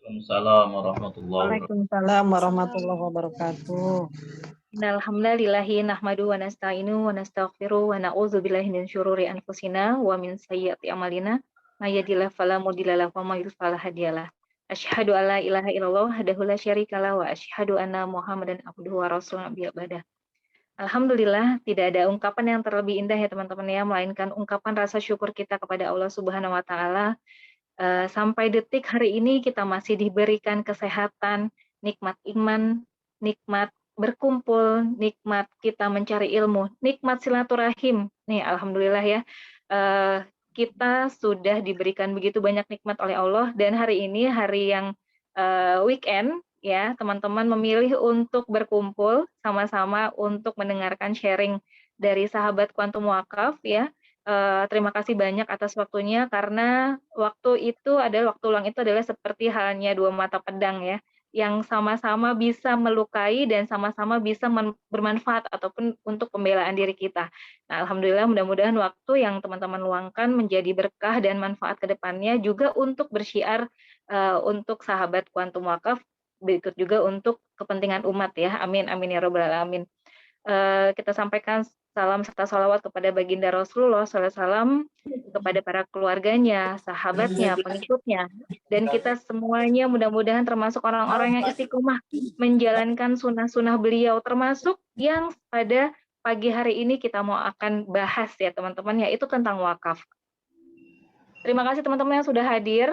Waalaikumsalam warahmatullahi wabarakatuh. Waalaikumsalam warahmatullahi wabarakatuh. Innal hamdalillahi nahmadu wa nasta'inu wa nastaghfiru wa na'udzu billahi min syururi anfusina wa min sayyiati a'malina. May yahdihillahu fala mudilla lahu wa may yudlil fala hadiyalah. Asyhadu an la ilaha illallah wahdahu la syarikalah wa asyhadu anna Muhammadan abduhu wa rasuluhu nabiyya ba'dah. Alhamdulillah, tidak ada ungkapan yang terlebih indah ya teman-teman ya, melainkan ungkapan rasa syukur kita kepada Allah Subhanahu wa taala. Sampai detik hari ini kita masih diberikan kesehatan, nikmat iman, nikmat berkumpul, nikmat kita mencari ilmu, nikmat silaturahim. Nih, alhamdulillah ya, kita sudah diberikan begitu banyak nikmat oleh Allah dan hari ini hari yang weekend ya, teman-teman memilih untuk berkumpul sama-sama untuk mendengarkan sharing dari sahabat Kuantum Wakaf ya. Terima kasih banyak atas waktunya karena waktu luang itu adalah seperti halnya dua mata pedang ya, yang sama-sama bisa melukai dan sama-sama bisa bermanfaat ataupun untuk pembelaan diri kita. Nah, alhamdulillah mudah-mudahan waktu yang teman-teman luangkan menjadi berkah dan manfaat ke depannya juga untuk bersyiar untuk sahabat Kuantum Wakaf, berikut juga untuk kepentingan umat ya. Amin amin ya robbal alamin. Kita sampaikan salam serta salawat kepada baginda Rasulullah SAW, kepada para keluarganya, sahabatnya, pengikutnya, dan kita semuanya mudah-mudahan termasuk orang-orang yang istiqomah menjalankan sunnah-sunnah beliau, termasuk yang pada pagi hari ini kita mau akan bahas ya teman-teman, yaitu tentang wakaf. Terima kasih teman-teman yang sudah hadir,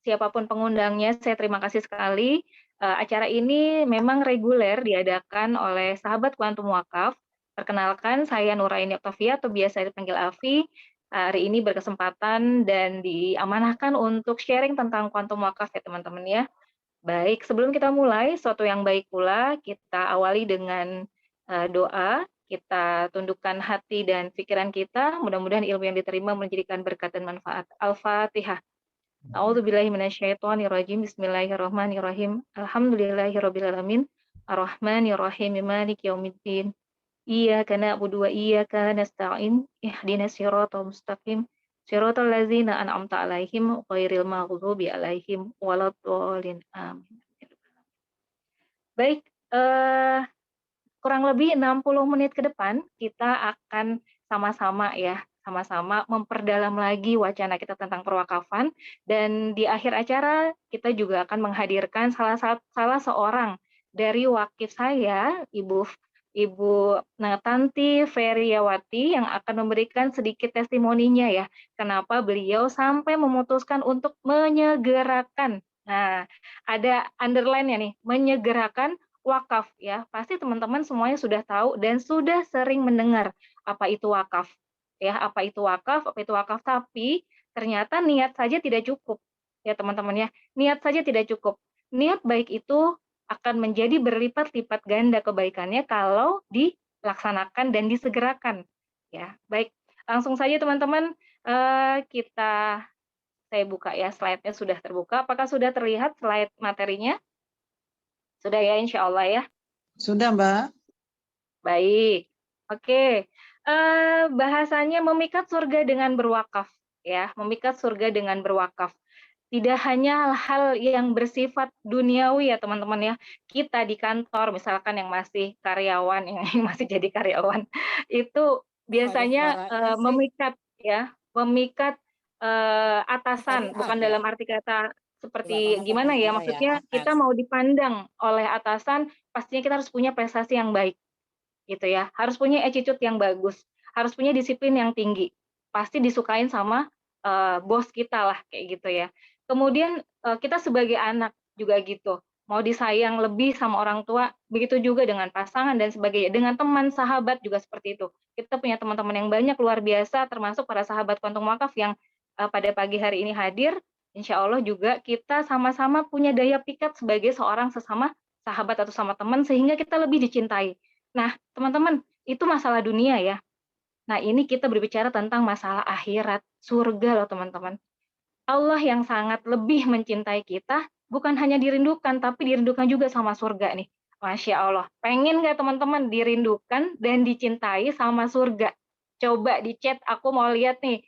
siapapun pengundangnya, saya terima kasih sekali. Acara ini memang reguler diadakan oleh sahabat Kuantum Wakaf. Perkenalkan, saya Nuraini Oktavia atau biasa dipanggil Afi. Hari ini berkesempatan dan diamanahkan untuk sharing tentang Kuantum Wakaf ya teman-teman ya. Baik, sebelum kita mulai, suatu yang baik pula kita awali dengan doa. Kita tundukkan hati dan pikiran kita. Mudah-mudahan ilmu yang diterima menjadikan berkat dan manfaat. Al-Fatihah. A'udzubillahi minasyaitonirrajim. Bismillahirrahmanirrahim. Alhamdulillahirabbil alamin. Arrahmanirrahim. Maliki yaumiddin. Iyyaka na'budu wa iyyaka nasta'in. Ihdinas siratal mustaqim. Siratal ladzina an'amta 'alaihim ghairil maghdubi 'alaihim waladdallin. Amin. Baik, kurang lebih 60 menit ke depan kita akan sama-sama memperdalam lagi wacana kita tentang perwakafan, dan di akhir acara kita juga akan menghadirkan salah seorang dari wakif saya, Ibu Tanti Feriawati, yang akan memberikan sedikit testimoninya ya, kenapa beliau sampai memutuskan untuk menyegerakan. Nah, ada underline-nya nih, menyegerakan wakaf ya. Pasti teman-teman semuanya sudah tahu dan sudah sering mendengar apa itu wakaf. Ya, apa itu wakaf, apa itu wakaf, tapi ternyata niat saja tidak cukup. Ya, teman-teman ya. Niat saja tidak cukup. Niat baik itu akan menjadi berlipat-lipat ganda kebaikannya kalau dilaksanakan dan disegerakan. Ya, baik. Langsung saja teman-teman, saya buka ya, slide-nya sudah terbuka. Apakah sudah terlihat slide materinya? Sudah ya, insya Allah ya. Sudah, Mbak. Baik, oke. Bahasanya memikat surga dengan berwakaf, ya, memikat surga dengan berwakaf. Tidak hanya hal yang bersifat duniawi ya teman-teman ya. Kita di kantor misalkan yang masih karyawan, yang masih jadi karyawan, itu biasanya memikat ya, memikat atasan, bukan dalam arti kata seperti gimana ya, maksudnya kita mau dipandang oleh atasan, pastinya kita harus punya prestasi yang baik gitu ya, harus punya attitude yang bagus, harus punya disiplin yang tinggi, pasti disukain sama bos kita lah kayak gitu ya. Kemudian kita sebagai anak juga gitu, mau disayang lebih sama orang tua, begitu juga dengan pasangan dan sebagainya, dengan teman, sahabat juga seperti itu. Kita punya teman-teman yang banyak luar biasa, termasuk para sahabat Kuantum Wakaf yang pada pagi hari ini hadir. Insya Allah juga kita sama-sama punya daya pikat sebagai seorang sesama sahabat atau sama teman sehingga kita lebih dicintai. Nah, teman-teman, itu masalah dunia ya. Nah, ini kita berbicara tentang masalah akhirat, surga loh teman-teman. Allah yang sangat lebih mencintai kita, bukan hanya dirindukan, tapi dirindukan juga sama surga nih. Masya Allah. Pengen nggak teman-teman dirindukan dan dicintai sama surga? Coba di chat, aku mau lihat nih,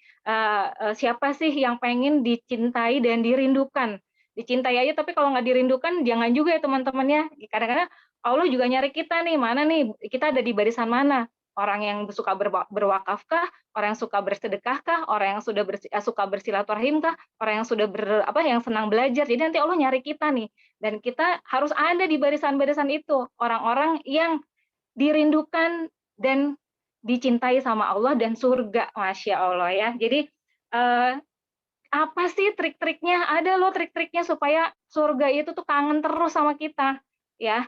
siapa sih yang pengen dicintai dan dirindukan dicintai aja, tapi kalau nggak dirindukan jangan juga ya teman-teman ya. Kadang-kadang Allah juga nyari kita nih, mana nih kita ada di barisan mana? Orang yang suka berwakafkah, orang yang suka bersedekahkah, orang yang suka bersilaturahim kah, orang yang sudah yang senang belajar. Jadi nanti Allah nyari kita nih, dan kita harus ada di barisan-barisan itu, orang-orang yang dirindukan dan dicintai sama Allah dan surga, Masya Allah ya. Jadi apa sih trik-triknya? Ada loh trik-triknya supaya surga itu tuh kangen terus sama kita, ya.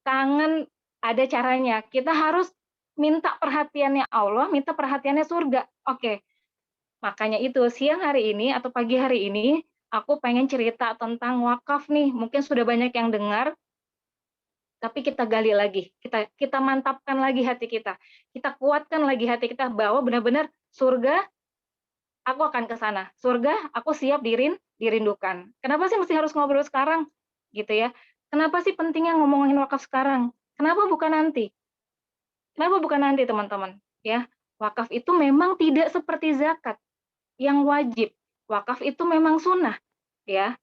Kangen, ada caranya. Kita harus minta perhatiannya Allah, minta perhatiannya surga. Oke, makanya itu siang hari ini atau pagi hari ini aku pengen cerita tentang wakaf nih. Mungkin sudah banyak yang dengar, tapi kita gali lagi, kita mantapkan lagi hati kita kuatkan lagi hati kita bahwa benar-benar surga aku akan ke sana. Surga, aku siap dirindukan. Kenapa sih mesti harus ngobrol sekarang? Gitu ya. Kenapa sih pentingnya ngomongin wakaf sekarang? Kenapa bukan nanti? Kenapa bukan nanti, teman-teman? Ya, wakaf itu memang tidak seperti zakat yang wajib. Wakaf itu memang sunnah, ya.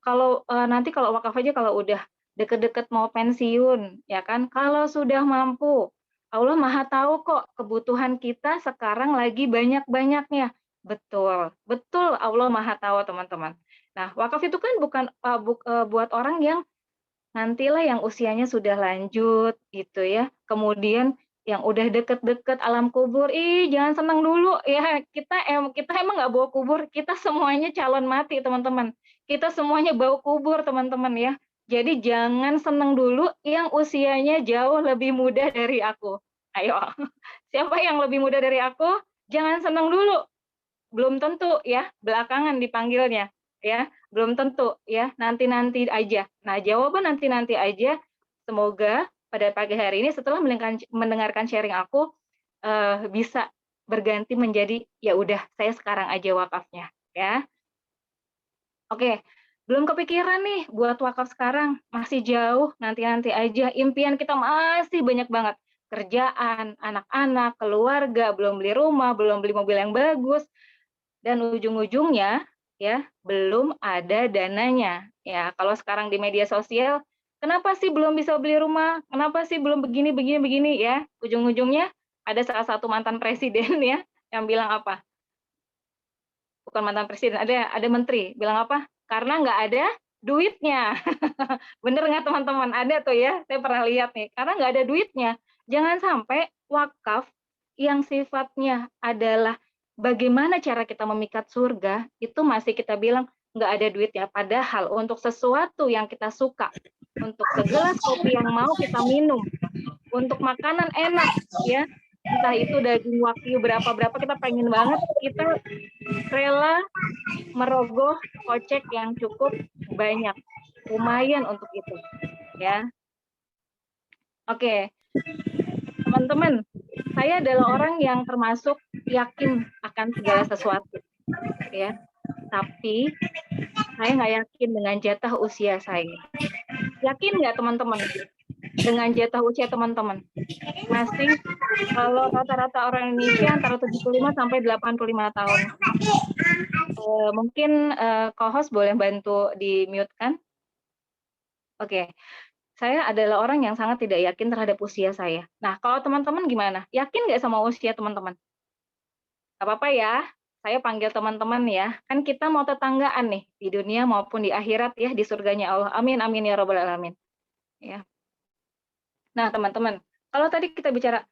Kalau nanti kalau wakaf aja kalau udah deket-deket mau pensiun, ya kan? Kalau sudah mampu, Allah Maha tahu kok kebutuhan kita sekarang lagi banyak-banyaknya. Betul, betul Allah Maha tahu teman-teman. Nah, wakaf itu kan bukan buat orang yang nantilah yang usianya sudah lanjut gitu ya. Kemudian yang udah deket-deket alam kubur, jangan senang dulu ya. Kita emang nggak bawa kubur, kita semuanya calon mati teman-teman. Kita semuanya bawa kubur teman-teman ya. Jadi jangan senang dulu yang usianya jauh lebih muda dari aku. Ayo, siapa yang lebih muda dari aku? Jangan senang dulu. Belum tentu ya, belakangan dipanggilnya ya, belum tentu ya, nanti-nanti aja. Nah, jawaban nanti-nanti aja, semoga pada pagi hari ini setelah mendengarkan sharing aku bisa berganti menjadi ya udah saya sekarang aja wakafnya ya. Oke, belum kepikiran nih buat wakaf sekarang, masih jauh, nanti-nanti aja. Impian kita masih banyak banget. Kerjaan, anak-anak, keluarga, belum beli rumah, belum beli mobil yang bagus, dan ujung-ujungnya ya belum ada dananya. Ya, kalau sekarang di media sosial, kenapa sih belum bisa beli rumah? Kenapa sih belum begini ya? Ujung-ujungnya ada salah satu mantan presiden ya yang bilang apa? Bukan mantan presiden, ada menteri bilang apa? Karena nggak ada duitnya. Bener nggak teman-teman? Ada tuh ya, saya pernah lihat nih. Karena nggak ada duitnya. Jangan sampai wakaf yang sifatnya adalah bagaimana cara kita memikat surga, itu masih kita bilang nggak ada duitnya. Padahal untuk sesuatu yang kita suka, untuk segelas kopi yang mau kita minum, untuk makanan enak, ya, entah itu daging wagyu berapa-berapa, kita pengen banget, kita rela merogoh kocek yang cukup banyak, lumayan untuk itu, ya. Oke, teman-teman, saya adalah orang yang termasuk yakin akan segala sesuatu, ya. Tapi saya nggak yakin dengan jatah usia saya. Yakin nggak teman-teman dengan jatah usia teman-teman? Masih kalau rata-rata orang Indonesia antara 75 sampai 85 tahun. Mungkin co-host boleh bantu di-mute kan? Oke. Saya adalah orang yang sangat tidak yakin terhadap usia saya. Nah, kalau teman-teman gimana? Yakin nggak sama usia teman-teman? Nggak apa-apa ya, saya panggil teman-teman ya. Kan kita mau tetanggaan nih, di dunia maupun di akhirat ya, di surganya Allah. Amin, amin ya robbal alamin. Ya. Nah, teman-teman, kalau tadi kita bicara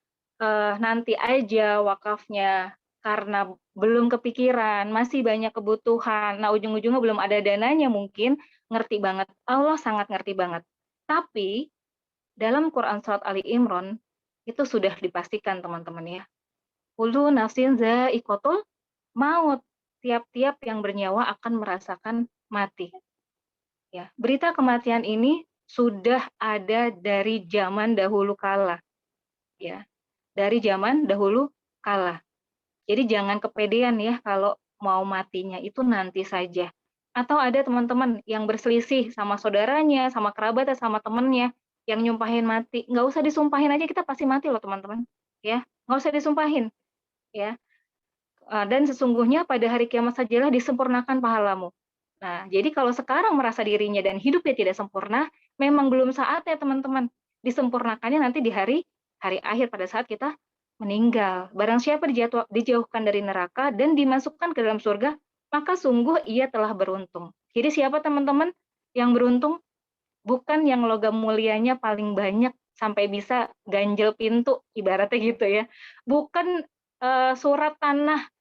nanti aja wakafnya, karena belum kepikiran, masih banyak kebutuhan, nah ujung-ujungnya belum ada dananya mungkin, ngerti banget. Allah sangat ngerti banget. Tapi dalam Quran Surat Ali Imran itu sudah dipastikan teman-teman ya. Kullu nafsin za'iqatul maut. Tiap-tiap yang bernyawa akan merasakan mati. Ya, berita kematian ini sudah ada dari zaman dahulu kala. Ya, dari zaman dahulu kala. Jadi jangan kepedean ya kalau mau matinya itu nanti saja. Atau ada teman-teman yang berselisih sama saudaranya, sama kerabatnya, sama temennya, yang nyumpahin mati. Nggak usah disumpahin aja, kita pasti mati loh teman-teman. Ya, nggak usah disumpahin. Ya. Dan sesungguhnya pada hari kiamat sajalah disempurnakan pahalamu. Nah, jadi kalau sekarang merasa dirinya dan hidupnya tidak sempurna, memang belum saatnya teman-teman. Disempurnakannya nanti di hari akhir pada saat kita meninggal. Barang siapa dijauhkan dari neraka dan dimasukkan ke dalam surga, maka sungguh ia telah beruntung. Jadi siapa teman-teman yang beruntung? Bukan yang logam mulianya paling banyak sampai bisa ganjel pintu, ibaratnya gitu ya. Bukan surat tanah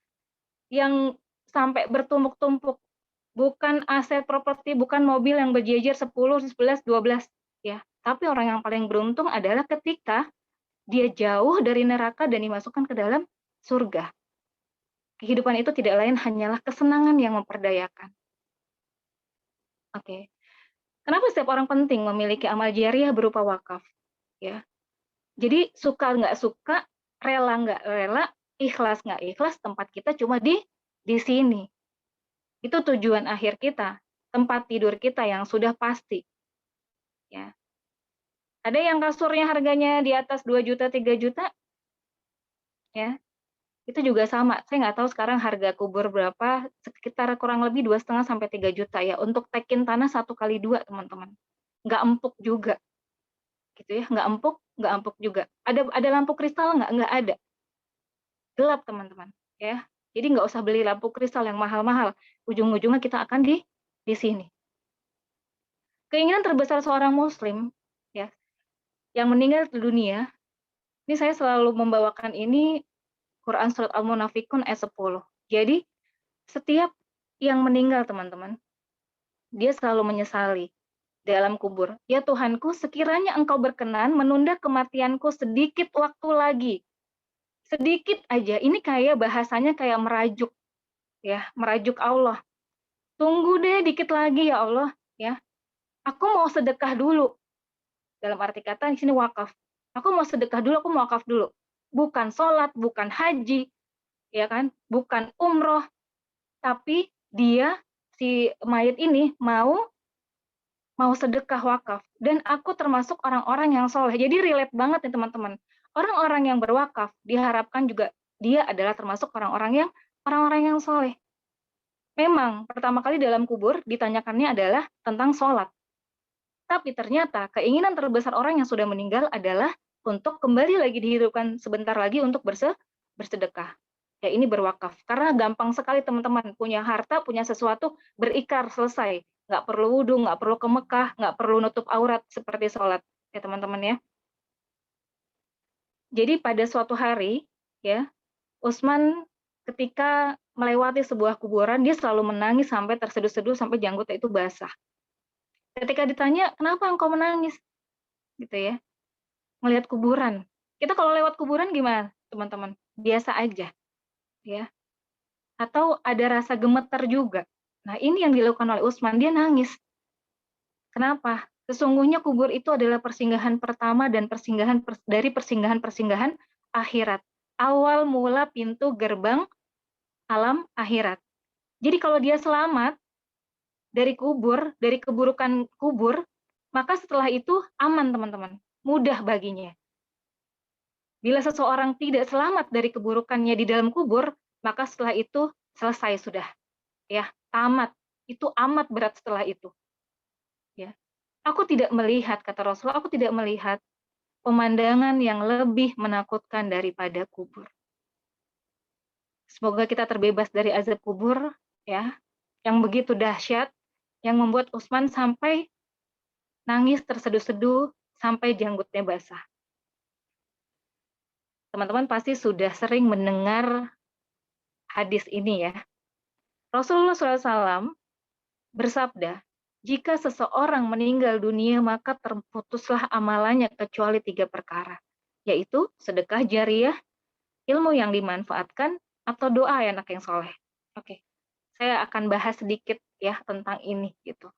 yang sampai bertumpuk-tumpuk, bukan aset properti, bukan mobil yang berjejer 10, 11, 12 ya. Tapi orang yang paling beruntung adalah ketika dia jauh dari neraka dan dimasukkan ke dalam surga. Kehidupan itu tidak lain hanyalah kesenangan yang memperdayakan. Oke. Kenapa setiap orang penting memiliki amal jariah berupa wakaf? Ya. Jadi suka nggak suka, rela nggak rela, ikhlas nggak ikhlas, tempat kita cuma di sini. Itu tujuan akhir kita, tempat tidur kita yang sudah pasti. Ya. Ada yang kasurnya harganya di atas 2 juta, 3 juta, ya. Itu juga sama. Saya nggak tahu sekarang harga kubur berapa, sekitar kurang lebih 2,5 sampai 3 juta ya. Untuk tekin tanah 1x2, teman-teman. Nggak empuk juga. Gitu ya, nggak empuk juga. Ada lampu kristal nggak? Nggak ada. Gelap, teman-teman. Ya. Jadi nggak usah beli lampu kristal yang mahal-mahal. Ujung-ujungnya kita akan di sini. Keinginan terbesar seorang muslim ya yang meninggal dunia, ini saya selalu membawakan ini Quran Surat Al-Munafikun ayat 10. Jadi, setiap yang meninggal, teman-teman, dia selalu menyesali dalam kubur. Ya Tuhanku, sekiranya Engkau berkenan menunda kematianku sedikit waktu lagi. Sedikit aja. Ini kayak bahasanya kayak merajuk. Ya, merajuk Allah. Tunggu deh dikit lagi ya Allah. Ya, aku mau sedekah dulu. Dalam arti kata, di sini wakaf. Aku mau sedekah dulu, aku mau wakaf dulu. Bukan sholat, bukan haji, ya kan? Bukan umroh, tapi dia si mayit ini mau sedekah wakaf. Dan aku termasuk orang-orang yang soleh. Jadi relate banget nih teman-teman. Orang-orang yang berwakaf diharapkan juga dia adalah termasuk orang-orang yang soleh. Memang pertama kali dalam kubur ditanyakannya adalah tentang sholat. Tapi ternyata keinginan terbesar orang yang sudah meninggal adalah untuk kembali lagi dihidupkan sebentar lagi untuk bersedekah. Ya ini berwakaf. Karena gampang sekali teman-teman, punya harta, punya sesuatu, berikrar, selesai. Nggak perlu wudhu, nggak perlu ke Mekah, nggak perlu nutup aurat seperti sholat. Ya teman-teman ya. Jadi pada suatu hari, ya Utsman ketika melewati sebuah kuburan, dia selalu menangis sampai terseduh-seduh, sampai janggutnya itu basah. Ketika ditanya, kenapa engkau menangis? Gitu ya. Melihat kuburan. Kita kalau lewat kuburan gimana, teman-teman? Biasa aja. Ya. Atau ada rasa gemeter juga. Nah, ini yang dilakukan oleh Utsman, dia nangis. Kenapa? Sesungguhnya kubur itu adalah persinggahan pertama dan dari persinggahan-persinggahan akhirat. Awal mula pintu gerbang alam akhirat. Jadi kalau dia selamat dari kubur, dari keburukan kubur, maka setelah itu aman, teman-teman. Mudah baginya. Bila seseorang tidak selamat dari keburukannya di dalam kubur, maka setelah itu selesai sudah. Ya, tamat. Itu amat berat setelah itu. Ya. Aku tidak melihat, kata Rasulullah, aku tidak melihat pemandangan yang lebih menakutkan daripada kubur. Semoga kita terbebas dari azab kubur, ya, yang begitu dahsyat, yang membuat Utsman sampai nangis terseduh-seduh sampai janggutnya basah. Teman-teman pasti sudah sering mendengar hadis ini ya. Rasulullah SAW bersabda, jika seseorang meninggal dunia maka terputuslah amalannya kecuali 3 perkara, yaitu sedekah jariah, ilmu yang dimanfaatkan, atau doa anak yang soleh. Oke, saya akan bahas sedikit ya tentang ini gitu.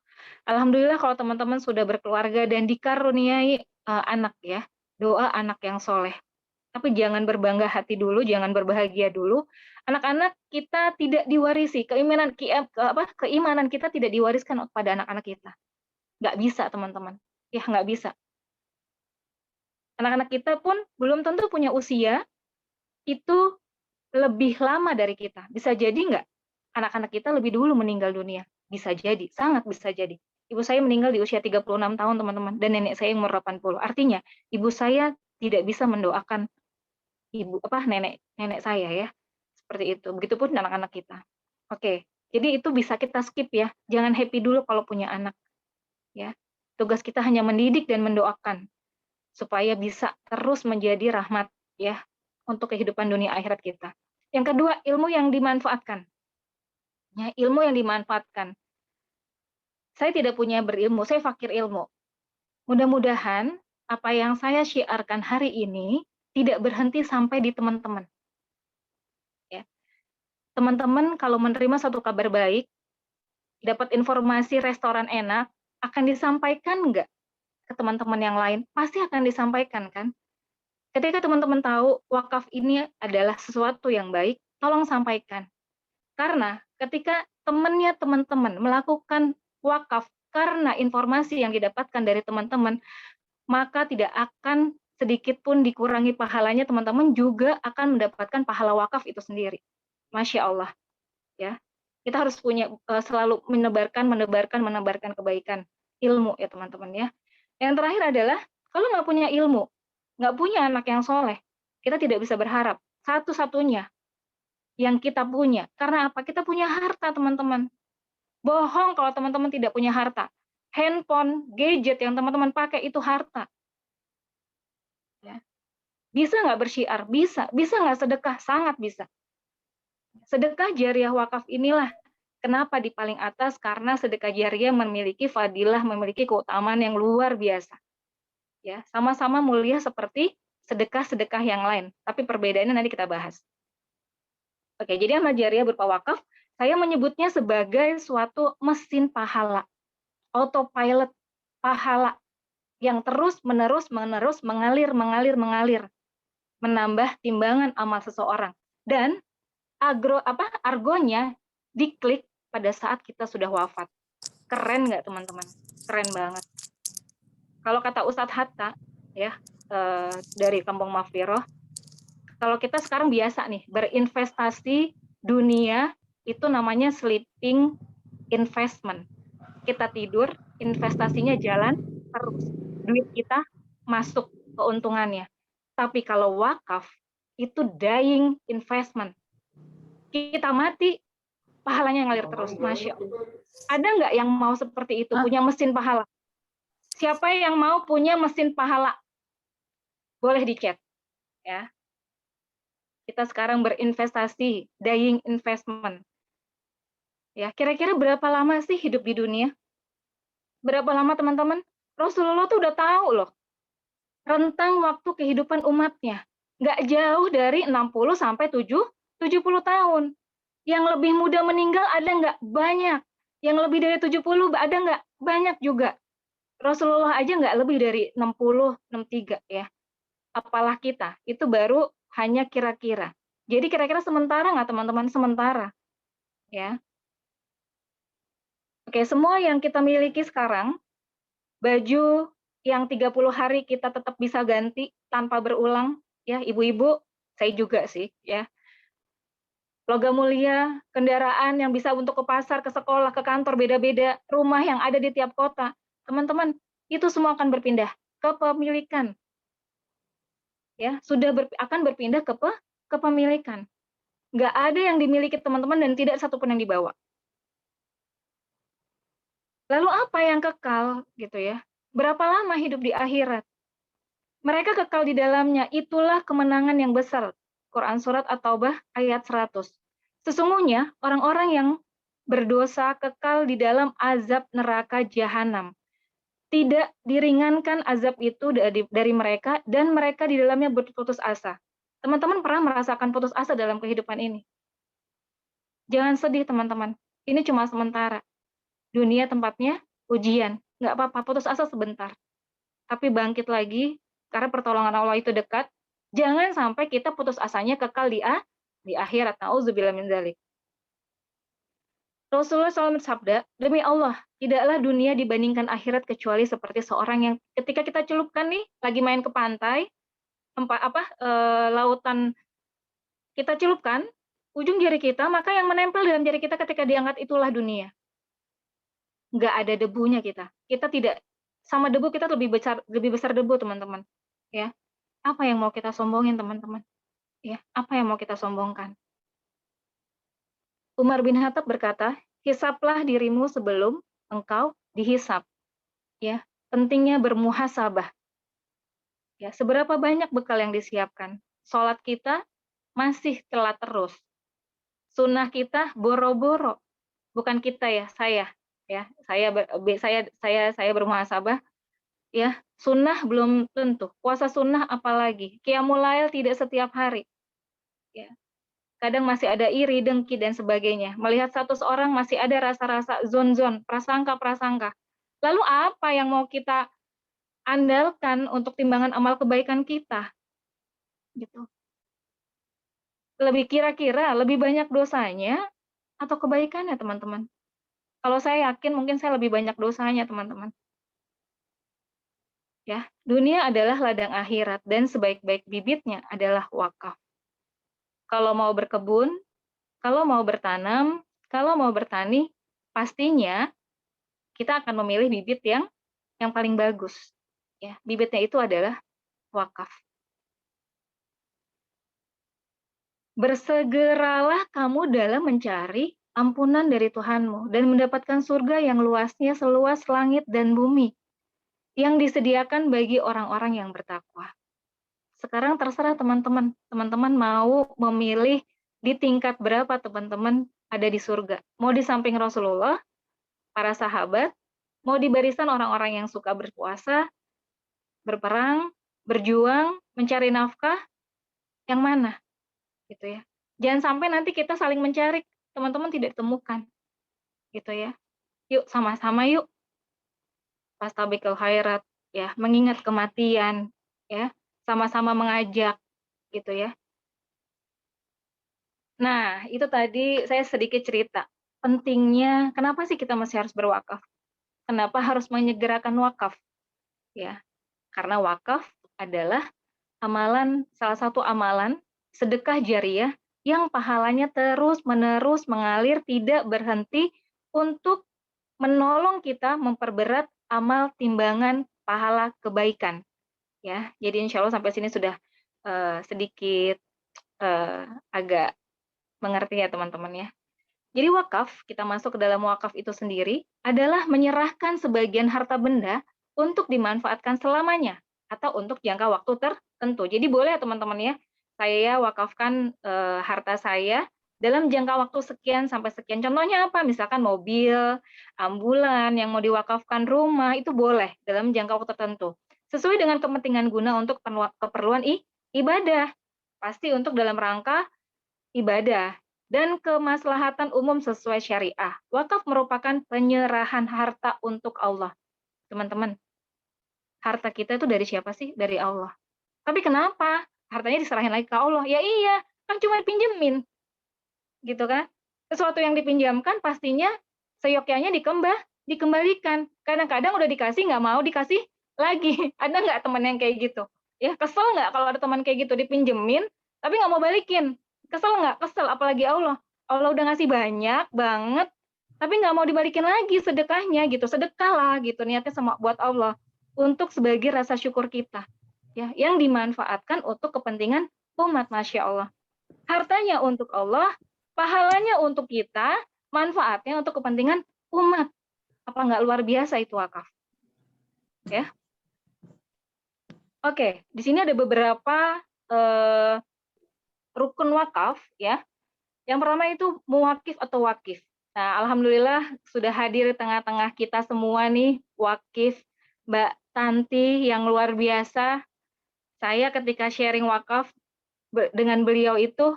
Alhamdulillah kalau teman-teman sudah berkeluarga dan dikaruniai anak ya, doa anak yang soleh. Tapi jangan berbangga hati dulu, jangan berbahagia dulu. Anak-anak kita tidak diwarisi, keimanan kita tidak diwariskan kepada anak-anak kita. Nggak bisa teman-teman, ya nggak bisa. Anak-anak kita pun belum tentu punya usia itu lebih lama dari kita. Bisa jadi nggak anak-anak kita lebih dulu meninggal dunia. Bisa jadi, sangat bisa jadi. Ibu saya meninggal di usia 36 tahun, teman-teman, dan nenek saya umur 80. Artinya, ibu saya tidak bisa mendoakan nenek saya ya. Seperti itu. Begitupun anak-anak kita. Oke. Jadi itu bisa kita skip ya. Jangan happy dulu kalau punya anak ya. Tugas kita hanya mendidik dan mendoakan supaya bisa terus menjadi rahmat ya untuk kehidupan dunia akhirat kita. Yang kedua, ilmu yang dimanfaatkan. Ya, ilmu yang dimanfaatkan. Saya tidak punya berilmu, saya fakir ilmu. Mudah-mudahan apa yang saya syiarkan hari ini tidak berhenti sampai di teman-teman. Ya. Teman-teman kalau menerima satu kabar baik, dapat informasi restoran enak, akan disampaikan nggak ke teman-teman yang lain? Pasti akan disampaikan kan? Ketika teman-teman tahu wakaf ini adalah sesuatu yang baik, tolong sampaikan. Karena ketika temannya teman-teman melakukan wakaf karena informasi yang didapatkan dari teman-teman, maka tidak akan sedikit pun dikurangi pahalanya, teman-teman juga akan mendapatkan pahala wakaf itu sendiri. Masya Allah. Ya, kita harus punya selalu menebarkan kebaikan, ilmu ya teman-teman ya. Yang terakhir adalah kalau nggak punya ilmu, nggak punya anak yang soleh, kita tidak bisa berharap. Satu-satunya yang kita punya, karena apa? Kita punya harta teman-teman. Bohong kalau teman-teman tidak punya harta. Handphone, gadget yang teman-teman pakai itu harta. Ya. Bisa nggak bersyiar? Bisa. Bisa nggak sedekah? Sangat bisa. Sedekah jariah wakaf inilah kenapa di paling atas, karena sedekah jariah memiliki fadilah, memiliki keutamaan yang luar biasa. Ya, sama-sama mulia seperti sedekah-sedekah yang lain, tapi perbedaannya nanti kita bahas. Oke, jadi amal jariah berupa wakaf, saya menyebutnya sebagai suatu mesin pahala, autopilot pahala yang terus-menerus mengalir, menambah timbangan amal seseorang. Dan argonya diklik pada saat kita sudah wafat. Keren nggak teman-teman? Keren banget. Kalau kata Ustadz Hatta, ya dari Kampung Maghfirah, kalau kita sekarang biasa nih berinvestasi dunia, itu namanya sleeping investment. Kita tidur, investasinya jalan terus. Duit kita masuk keuntungannya. Tapi kalau wakaf, itu dying investment. Kita mati, pahalanya ngalir terus. Masya Allah. Ada nggak yang mau seperti itu, punya mesin pahala? Siapa yang mau punya mesin pahala? Boleh di chat. Ya. Kita sekarang berinvestasi, dying investment. Ya, kira-kira berapa lama sih hidup di dunia? Berapa lama teman-teman? Rasulullah tuh udah tahu loh rentang waktu kehidupan umatnya. Nggak jauh dari 60 sampai 70 tahun. Yang lebih muda meninggal ada nggak? Banyak. Yang lebih dari 70 ada nggak? Banyak juga. Rasulullah aja nggak lebih dari 60, 63 ya. Apalah kita, itu baru hanya kira-kira. Jadi kira-kira sementara nggak teman-teman? Sementara. Ya. Oke, semua yang kita miliki sekarang, baju yang 30 hari kita tetap bisa ganti tanpa berulang, ya ibu-ibu, saya juga sih, ya. Logam mulia, kendaraan yang bisa untuk ke pasar, ke sekolah, ke kantor, beda-beda, rumah yang ada di tiap kota. Teman-teman, itu semua akan berpindah ke pemilikan. Ya, akan berpindah ke kepemilikan. Nggak ada yang dimiliki teman-teman dan tidak satupun yang dibawa. Lalu apa yang kekal gitu ya? Berapa lama hidup di akhirat? Mereka kekal di dalamnya, itulah kemenangan yang besar. Quran Surat At-Taubah ayat 100. Sesungguhnya orang-orang yang berdosa kekal di dalam azab neraka jahanam. Tidak diringankan azab itu dari mereka dan mereka di dalamnya berputus asa. Teman-teman pernah merasakan putus asa dalam kehidupan ini? Jangan sedih teman-teman, ini cuma sementara. Dunia tempatnya ujian, nggak apa-apa, putus asa sebentar. Tapi bangkit lagi, karena pertolongan Allah itu dekat. Jangan sampai kita putus asanya kekal di akhirat. Nauzubillah min dzalik. Rasulullah SAW bersabda, demi Allah, tidaklah dunia dibandingkan akhirat kecuali seperti seorang yang ketika kita celupkan nih, lagi main ke pantai, lautan kita celupkan, ujung jari kita, maka yang menempel dalam jari kita ketika diangkat itulah dunia. nggak ada debunya kita. Kita tidak sama debu, kita lebih besar debu, teman-teman. Ya, apa yang mau kita sombongin, teman-teman? Ya, apa yang mau kita sombongkan? Umar bin Khattab berkata, hisaplah dirimu sebelum engkau dihisap. Ya, pentingnya bermuhasabah. Ya, seberapa banyak bekal yang disiapkan? Sholat kita masih telat terus. Sunnah kita boro-boro. Bukan kita ya, saya. Ya, saya bermuhasabah. Ya, sunnah belum tentu. Puasa sunnah apalagi. Qiyamul lail tidak setiap hari. Ya, kadang masih ada iri, dengki, dan sebagainya. Melihat status orang masih ada rasa-rasa zon-zon, prasangka-prasangka. Lalu apa yang mau kita andalkan untuk timbangan amal kebaikan kita? Gitu. Lebih kira-kira lebih banyak dosanya atau kebaikannya, teman-teman? Kalau saya yakin mungkin saya lebih banyak dosanya, teman-teman. Ya, dunia adalah ladang akhirat dan sebaik-baik bibitnya adalah wakaf. Kalau mau berkebun, kalau mau bertanam, kalau mau bertani, pastinya kita akan memilih bibit yang paling bagus. Ya, bibitnya itu adalah wakaf. Bersegeralah kamu dalam mencari ampunan dari Tuhanmu dan mendapatkan surga yang luasnya seluas langit dan bumi yang disediakan bagi orang-orang yang bertakwa. Sekarang terserah teman-teman. Teman-teman mau memilih di tingkat berapa teman-teman ada di surga. Mau di samping Rasulullah, para sahabat, mau di barisan orang-orang yang suka berpuasa, berperang, berjuang, mencari nafkah, yang mana? Gitu ya. Jangan sampai nanti kita saling mencari, teman-teman tidak temukan. Gitu ya. Yuk sama-sama yuk. Fastabiqul khairat, ya, mengingat kematian, ya, sama-sama mengajak, gitu ya. Nah, itu tadi saya sedikit cerita. Pentingnya, kenapa sih kita masih harus berwakaf? Kenapa harus menyegerakan wakaf? Ya, karena wakaf adalah salah satu amalan sedekah jariah yang pahalanya terus-menerus mengalir, tidak berhenti untuk menolong kita memperberat amal timbangan pahala kebaikan. Ya, jadi insya Allah sampai sini sudah sedikit agak mengerti ya teman-teman ya. Jadi wakaf, kita masuk ke dalam wakaf itu sendiri adalah menyerahkan sebagian harta benda untuk dimanfaatkan selamanya atau untuk jangka waktu tertentu. Jadi boleh ya teman-teman ya, saya wakafkan harta saya dalam jangka waktu sekian sampai sekian. Contohnya apa? Misalkan mobil, ambulan yang mau diwakafkan, rumah, itu boleh dalam jangka waktu tertentu. Sesuai dengan kepentingan guna untuk keperluan ibadah. Pasti untuk dalam rangka ibadah dan kemaslahatan umum sesuai syariah. Wakaf merupakan penyerahan harta untuk Allah. Teman-teman, harta kita itu dari siapa sih? Dari Allah. Tapi kenapa? Hartanya diserahin lagi ke Allah. Ya iya, kan cuma dipinjemin. Gitu kan? Sesuatu yang dipinjamkan pastinya seyogyanya dikembalikan. Kadang-kadang udah dikasih, nggak mau dikasih lagi. Ada nggak teman yang kayak gitu? Ya, kesel nggak kalau ada teman kayak gitu dipinjemin, tapi nggak mau balikin? Kesel nggak? Kesel, apalagi Allah. Allah udah ngasih banyak banget, tapi nggak mau dibalikin lagi sedekahnya gitu. Sedekahlah gitu, niatnya sama buat Allah. Untuk sebagai rasa syukur kita. Ya, yang dimanfaatkan untuk kepentingan umat, Masya Allah. Hartanya untuk Allah, pahalanya untuk kita, manfaatnya untuk kepentingan umat. Apa nggak luar biasa itu wakaf? Ya. Oke, di sini ada beberapa rukun wakaf ya. Yang pertama itu muwakif atau wakif. Nah, alhamdulillah sudah hadir di tengah-tengah kita semua nih wakif Mbak Tanti yang luar biasa. Saya ketika sharing wakaf dengan beliau itu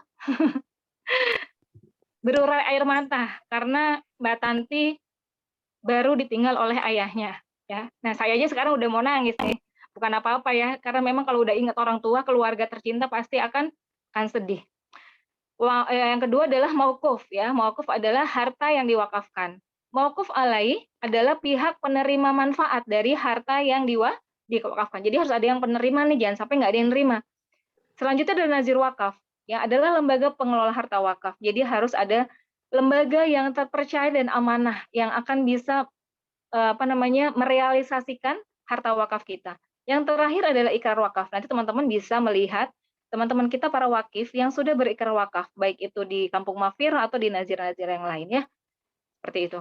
berurai air mata karena Mbak Tanti baru ditinggal oleh ayahnya ya. Nah, saya aja sekarang udah mau nangis nih. Bukan apa-apa ya, karena memang kalau udah ingat orang tua, keluarga tercinta pasti akan sedih. Yang kedua adalah mauquf ya. Mauquf adalah harta yang diwakafkan. Mauquf alai adalah pihak penerima manfaat dari harta yang diwakafkan. Jadi harus ada yang penerima nih, jangan sampai nggak ada yang nerima. Selanjutnya ada nazir wakaf, yang adalah lembaga pengelola harta wakaf. Jadi harus ada lembaga yang terpercaya dan amanah yang akan bisa merealisasikan harta wakaf kita. Yang terakhir adalah ikrar wakaf. Nanti teman-teman bisa melihat teman-teman kita para wakif yang sudah berikrar wakaf, baik itu di Kampung Mafir atau di nazir-nazir yang lain ya, seperti itu.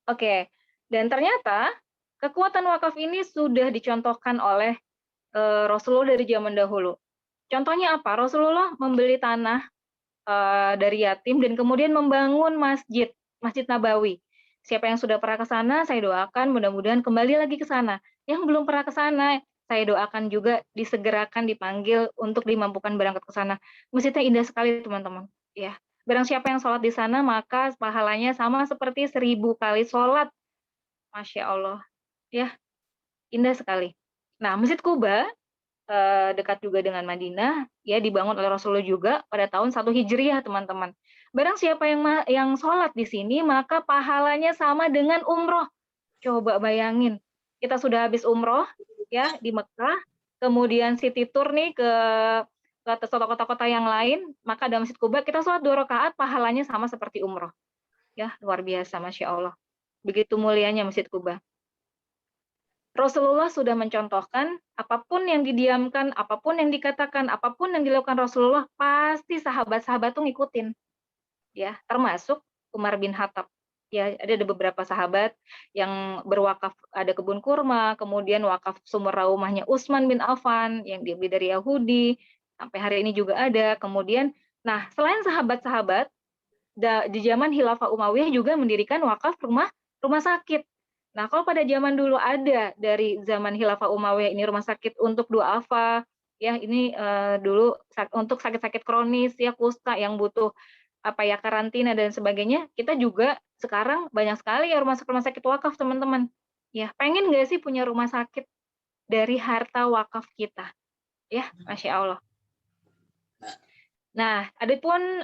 Oke, dan ternyata kekuatan wakaf ini sudah dicontohkan oleh Rasulullah dari zaman dahulu. Contohnya apa? Rasulullah membeli tanah dari yatim dan kemudian membangun masjid, Masjid Nabawi. Siapa yang sudah pernah ke sana, saya doakan mudah-mudahan kembali lagi ke sana. Yang belum pernah ke sana, saya doakan juga disegerakan dipanggil untuk dimampukan berangkat ke sana. Masjidnya indah sekali teman-teman. Ya, barang siapa yang sholat di sana maka pahalanya sama seperti 1000 kali sholat. Masya Allah, ya indah sekali. Nah, Masjid Kuba dekat juga dengan Madinah, ya dibangun oleh Rasulullah juga pada tahun 1 Hijriah, teman-teman. Barang siapa yang sholat di sini, maka pahalanya sama dengan umroh. Coba bayangin, kita sudah habis umroh ya di Mekah, kemudian city tour nih ke kota-kota yang lain, maka dalam Masjid Kuba kita sholat 2 rakaat, pahalanya sama seperti umroh. Ya, luar biasa, Masya Allah. Begitu mulianya Masjid Kuba. Rasulullah sudah mencontohkan apapun yang didiamkan, apapun yang dikatakan, apapun yang dilakukan Rasulullah, pasti sahabat-sahabat tuh ngikutin. Ya, termasuk Umar bin Khattab. Ya, ada beberapa sahabat yang berwakaf, ada kebun kurma, kemudian wakaf sumur rumahnya Utsman bin Affan yang dibeli dari Yahudi, sampai hari ini juga ada. Kemudian, nah selain sahabat-sahabat, di zaman Khilafah Umayyah juga mendirikan wakaf rumah sakit. Nah, kalau pada zaman dulu ada dari zaman Khilafah Umayyah ini rumah sakit untuk duafa, ya ini dulu untuk sakit-sakit kronis ya kusta yang butuh apa ya karantina dan sebagainya, kita juga sekarang banyak sekali ya rumah sakit wakaf teman-teman. Ya, pengen nggak sih punya rumah sakit dari harta wakaf kita? Ya, Masya Allah. Nah, adapun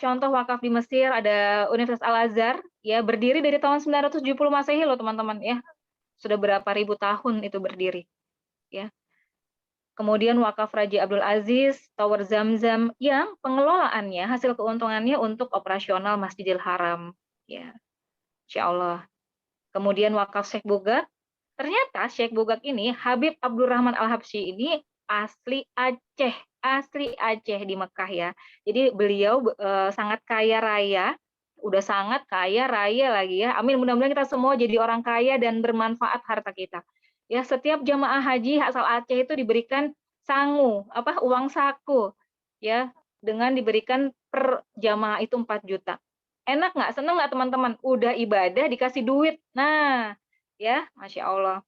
contoh wakaf di Mesir ada Universitas Al-Azhar ya berdiri dari tahun 970 Masehi loh teman-teman ya. Sudah berapa ribu tahun itu berdiri ya. Kemudian wakaf Raja Abdul Aziz, Tower Zamzam yang pengelolaannya hasil keuntungannya untuk operasional Masjidil Haram ya. Insyaallah. Kemudian wakaf Syekh Bugak. Ternyata Syekh Bugak ini Habib Abdurrahman Al-Habsyi ini asli Aceh di Mekah ya. Jadi beliau sangat kaya raya, udah sangat kaya raya lagi ya. Amin, mudah-mudahan kita semua jadi orang kaya dan bermanfaat harta kita. Ya, setiap jamaah haji asal Aceh itu diberikan uang saku ya, dengan diberikan per jamaah itu 4 juta. Enak nggak? Seneng nggak teman-teman? Udah ibadah dikasih duit. Nah, ya, Masya Allah.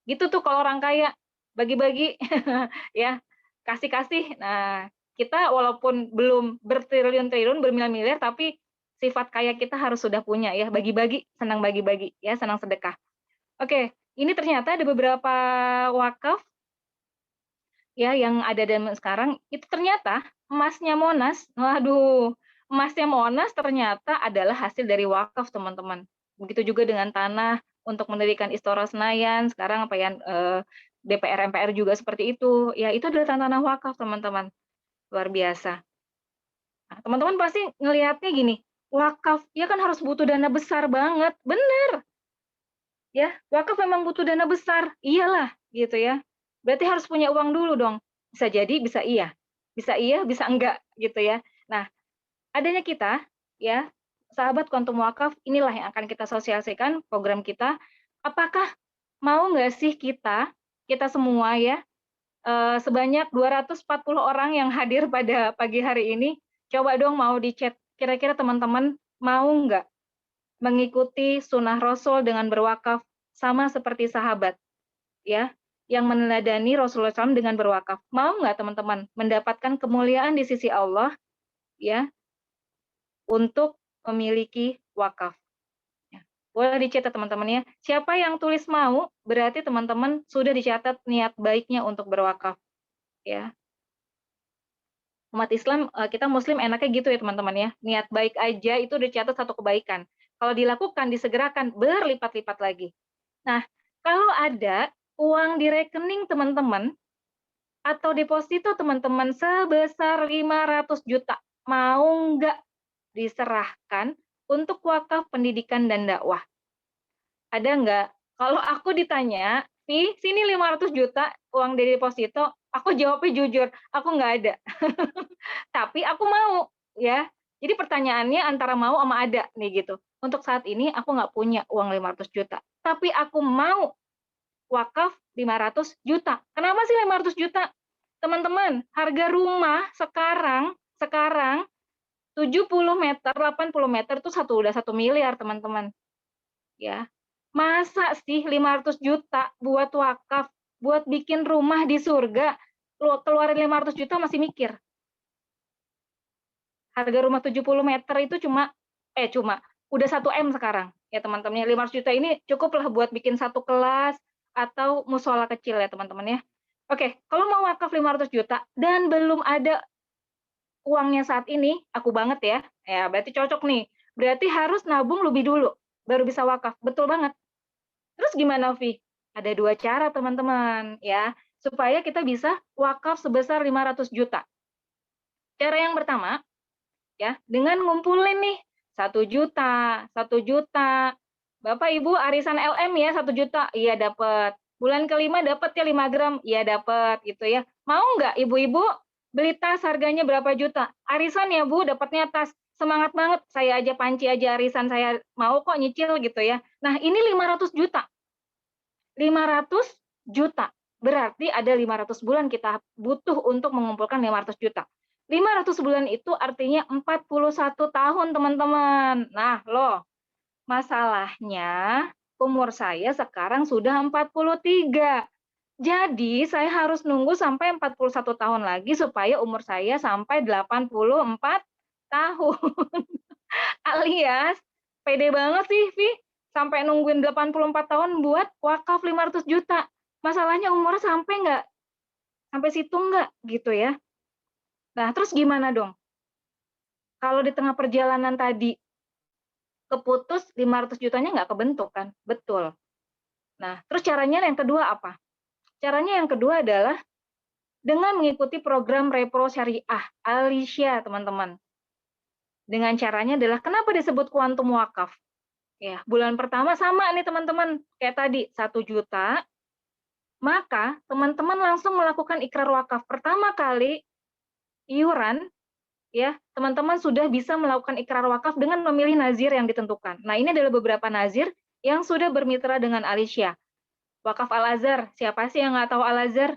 Gitu tuh kalau orang kaya, bagi-bagi ya, kasih-kasih. Nah, kita walaupun belum bertriliun-triliun, bermiliar-miliar, tapi sifat kaya kita harus sudah punya ya, bagi-bagi, senang bagi-bagi ya, senang sedekah. Oke, ini ternyata ada beberapa wakaf ya yang ada dan sekarang itu ternyata emasnya Monas. Waduh, emasnya Monas ternyata adalah hasil dari wakaf, teman-teman. Begitu juga dengan tanah untuk mendirikan Istora Senayan, sekarang apa ya DPR MPR juga seperti itu. Ya, itu adalah tanah wakaf, teman-teman. Luar biasa. Nah, teman-teman pasti ngelihatnya gini, wakaf ya kan harus butuh dana besar banget. Bener. Ya, wakaf memang butuh dana besar. Iyalah, gitu ya. Berarti harus punya uang dulu dong. Bisa jadi, bisa iya. Bisa iya, bisa enggak, gitu ya. Nah, adanya kita, ya, sahabat Quantum Wakaf, inilah yang akan kita sosialisasikan program kita. Apakah mau nggak sih kita semua ya, sebanyak 240 orang yang hadir pada pagi hari ini, coba dong mau di chat, kira-kira teman-teman mau nggak mengikuti sunnah Rasul dengan berwakaf sama seperti sahabat, ya, yang meneladani Rasulullah SAW dengan berwakaf. Mau nggak teman-teman mendapatkan kemuliaan di sisi Allah, ya, untuk memiliki wakaf? Ya. Boleh dicatat teman-teman ya. Siapa yang tulis mau, berarti teman-teman sudah dicatat niat baiknya untuk berwakaf, ya. Umat Islam, kita Muslim enaknya gitu ya teman-teman ya. Niat baik aja itu dicatat satu kebaikan. Kalau dilakukan, disegerakan, berlipat-lipat lagi. Nah, kalau ada uang di rekening teman-teman, atau deposito teman-teman sebesar 500 juta, mau nggak diserahkan untuk wakaf pendidikan dan dakwah? Ada nggak? Kalau aku ditanya, "Vi, sini 500 juta uang dari deposito," aku jawabnya jujur, aku nggak ada. Tapi aku mau, ya. Jadi pertanyaannya antara mau sama ada nih gitu. Untuk saat ini aku nggak punya uang 500 juta, tapi aku mau wakaf 500 juta. Kenapa sih 500 juta? Teman-teman, harga rumah sekarang 70 meter, 80 meter itu udah 1 miliar, teman-teman. Ya. Masa sih 500 juta buat wakaf, buat bikin rumah di surga, keluarin 500 juta masih mikir. Harga rumah 70 meter itu udah 1 M sekarang ya teman-teman. 500 juta ini cukuplah buat bikin satu kelas atau musola kecil ya teman-teman ya. Oke, kalau mau wakaf 500 juta dan belum ada uangnya saat ini, aku banget ya, ya berarti cocok nih. Berarti harus nabung lebih dulu, baru bisa wakaf. Betul banget. Terus gimana, Vi? Ada 2 cara teman-teman ya, supaya kita bisa wakaf sebesar 500 juta. Cara yang pertama, ya, dengan ngumpulin nih 1 juta, 1 juta. Bapak Ibu arisan LM ya 1 juta, iya dapat. Bulan kelima dapat ya 5 gram, iya dapat gitu ya. Mau nggak ibu-ibu beli tas harganya berapa juta? Arisan ya Bu, dapatnya tas. Semangat banget, saya aja panci aja arisan saya mau kok nyicil gitu ya. Nah ini 500 juta. 500 juta. Berarti ada 500 bulan kita butuh untuk mengumpulkan 500 juta. 500 bulan itu artinya 41 tahun, teman-teman. Nah, loh, masalahnya umur saya sekarang sudah 43. Jadi, saya harus nunggu sampai 41 tahun lagi supaya umur saya sampai 84 tahun. Alias, pede banget sih, Vi, sampai nungguin 84 tahun buat wakaf 500 juta. Masalahnya umurnya sampai nggak? Sampai situ nggak? Gitu ya. Nah, terus gimana dong? Kalau di tengah perjalanan tadi keputus 500 jutanya nggak kebentuk kan? Betul. Nah, terus caranya yang kedua apa? Caranya yang kedua adalah dengan mengikuti program Repro Syariah Alisya, teman-teman. Dengan caranya adalah kenapa disebut kuantum wakaf? Ya, bulan pertama sama nih teman-teman, kayak tadi 1 juta, maka teman-teman langsung melakukan ikrar wakaf. Pertama kali iuran, ya, teman-teman sudah bisa melakukan ikrar wakaf dengan memilih nazir yang ditentukan. Nah, ini adalah beberapa nazir yang sudah bermitra dengan Alisya. Wakaf Al-Azhar, siapa sih yang nggak tahu Al-Azhar?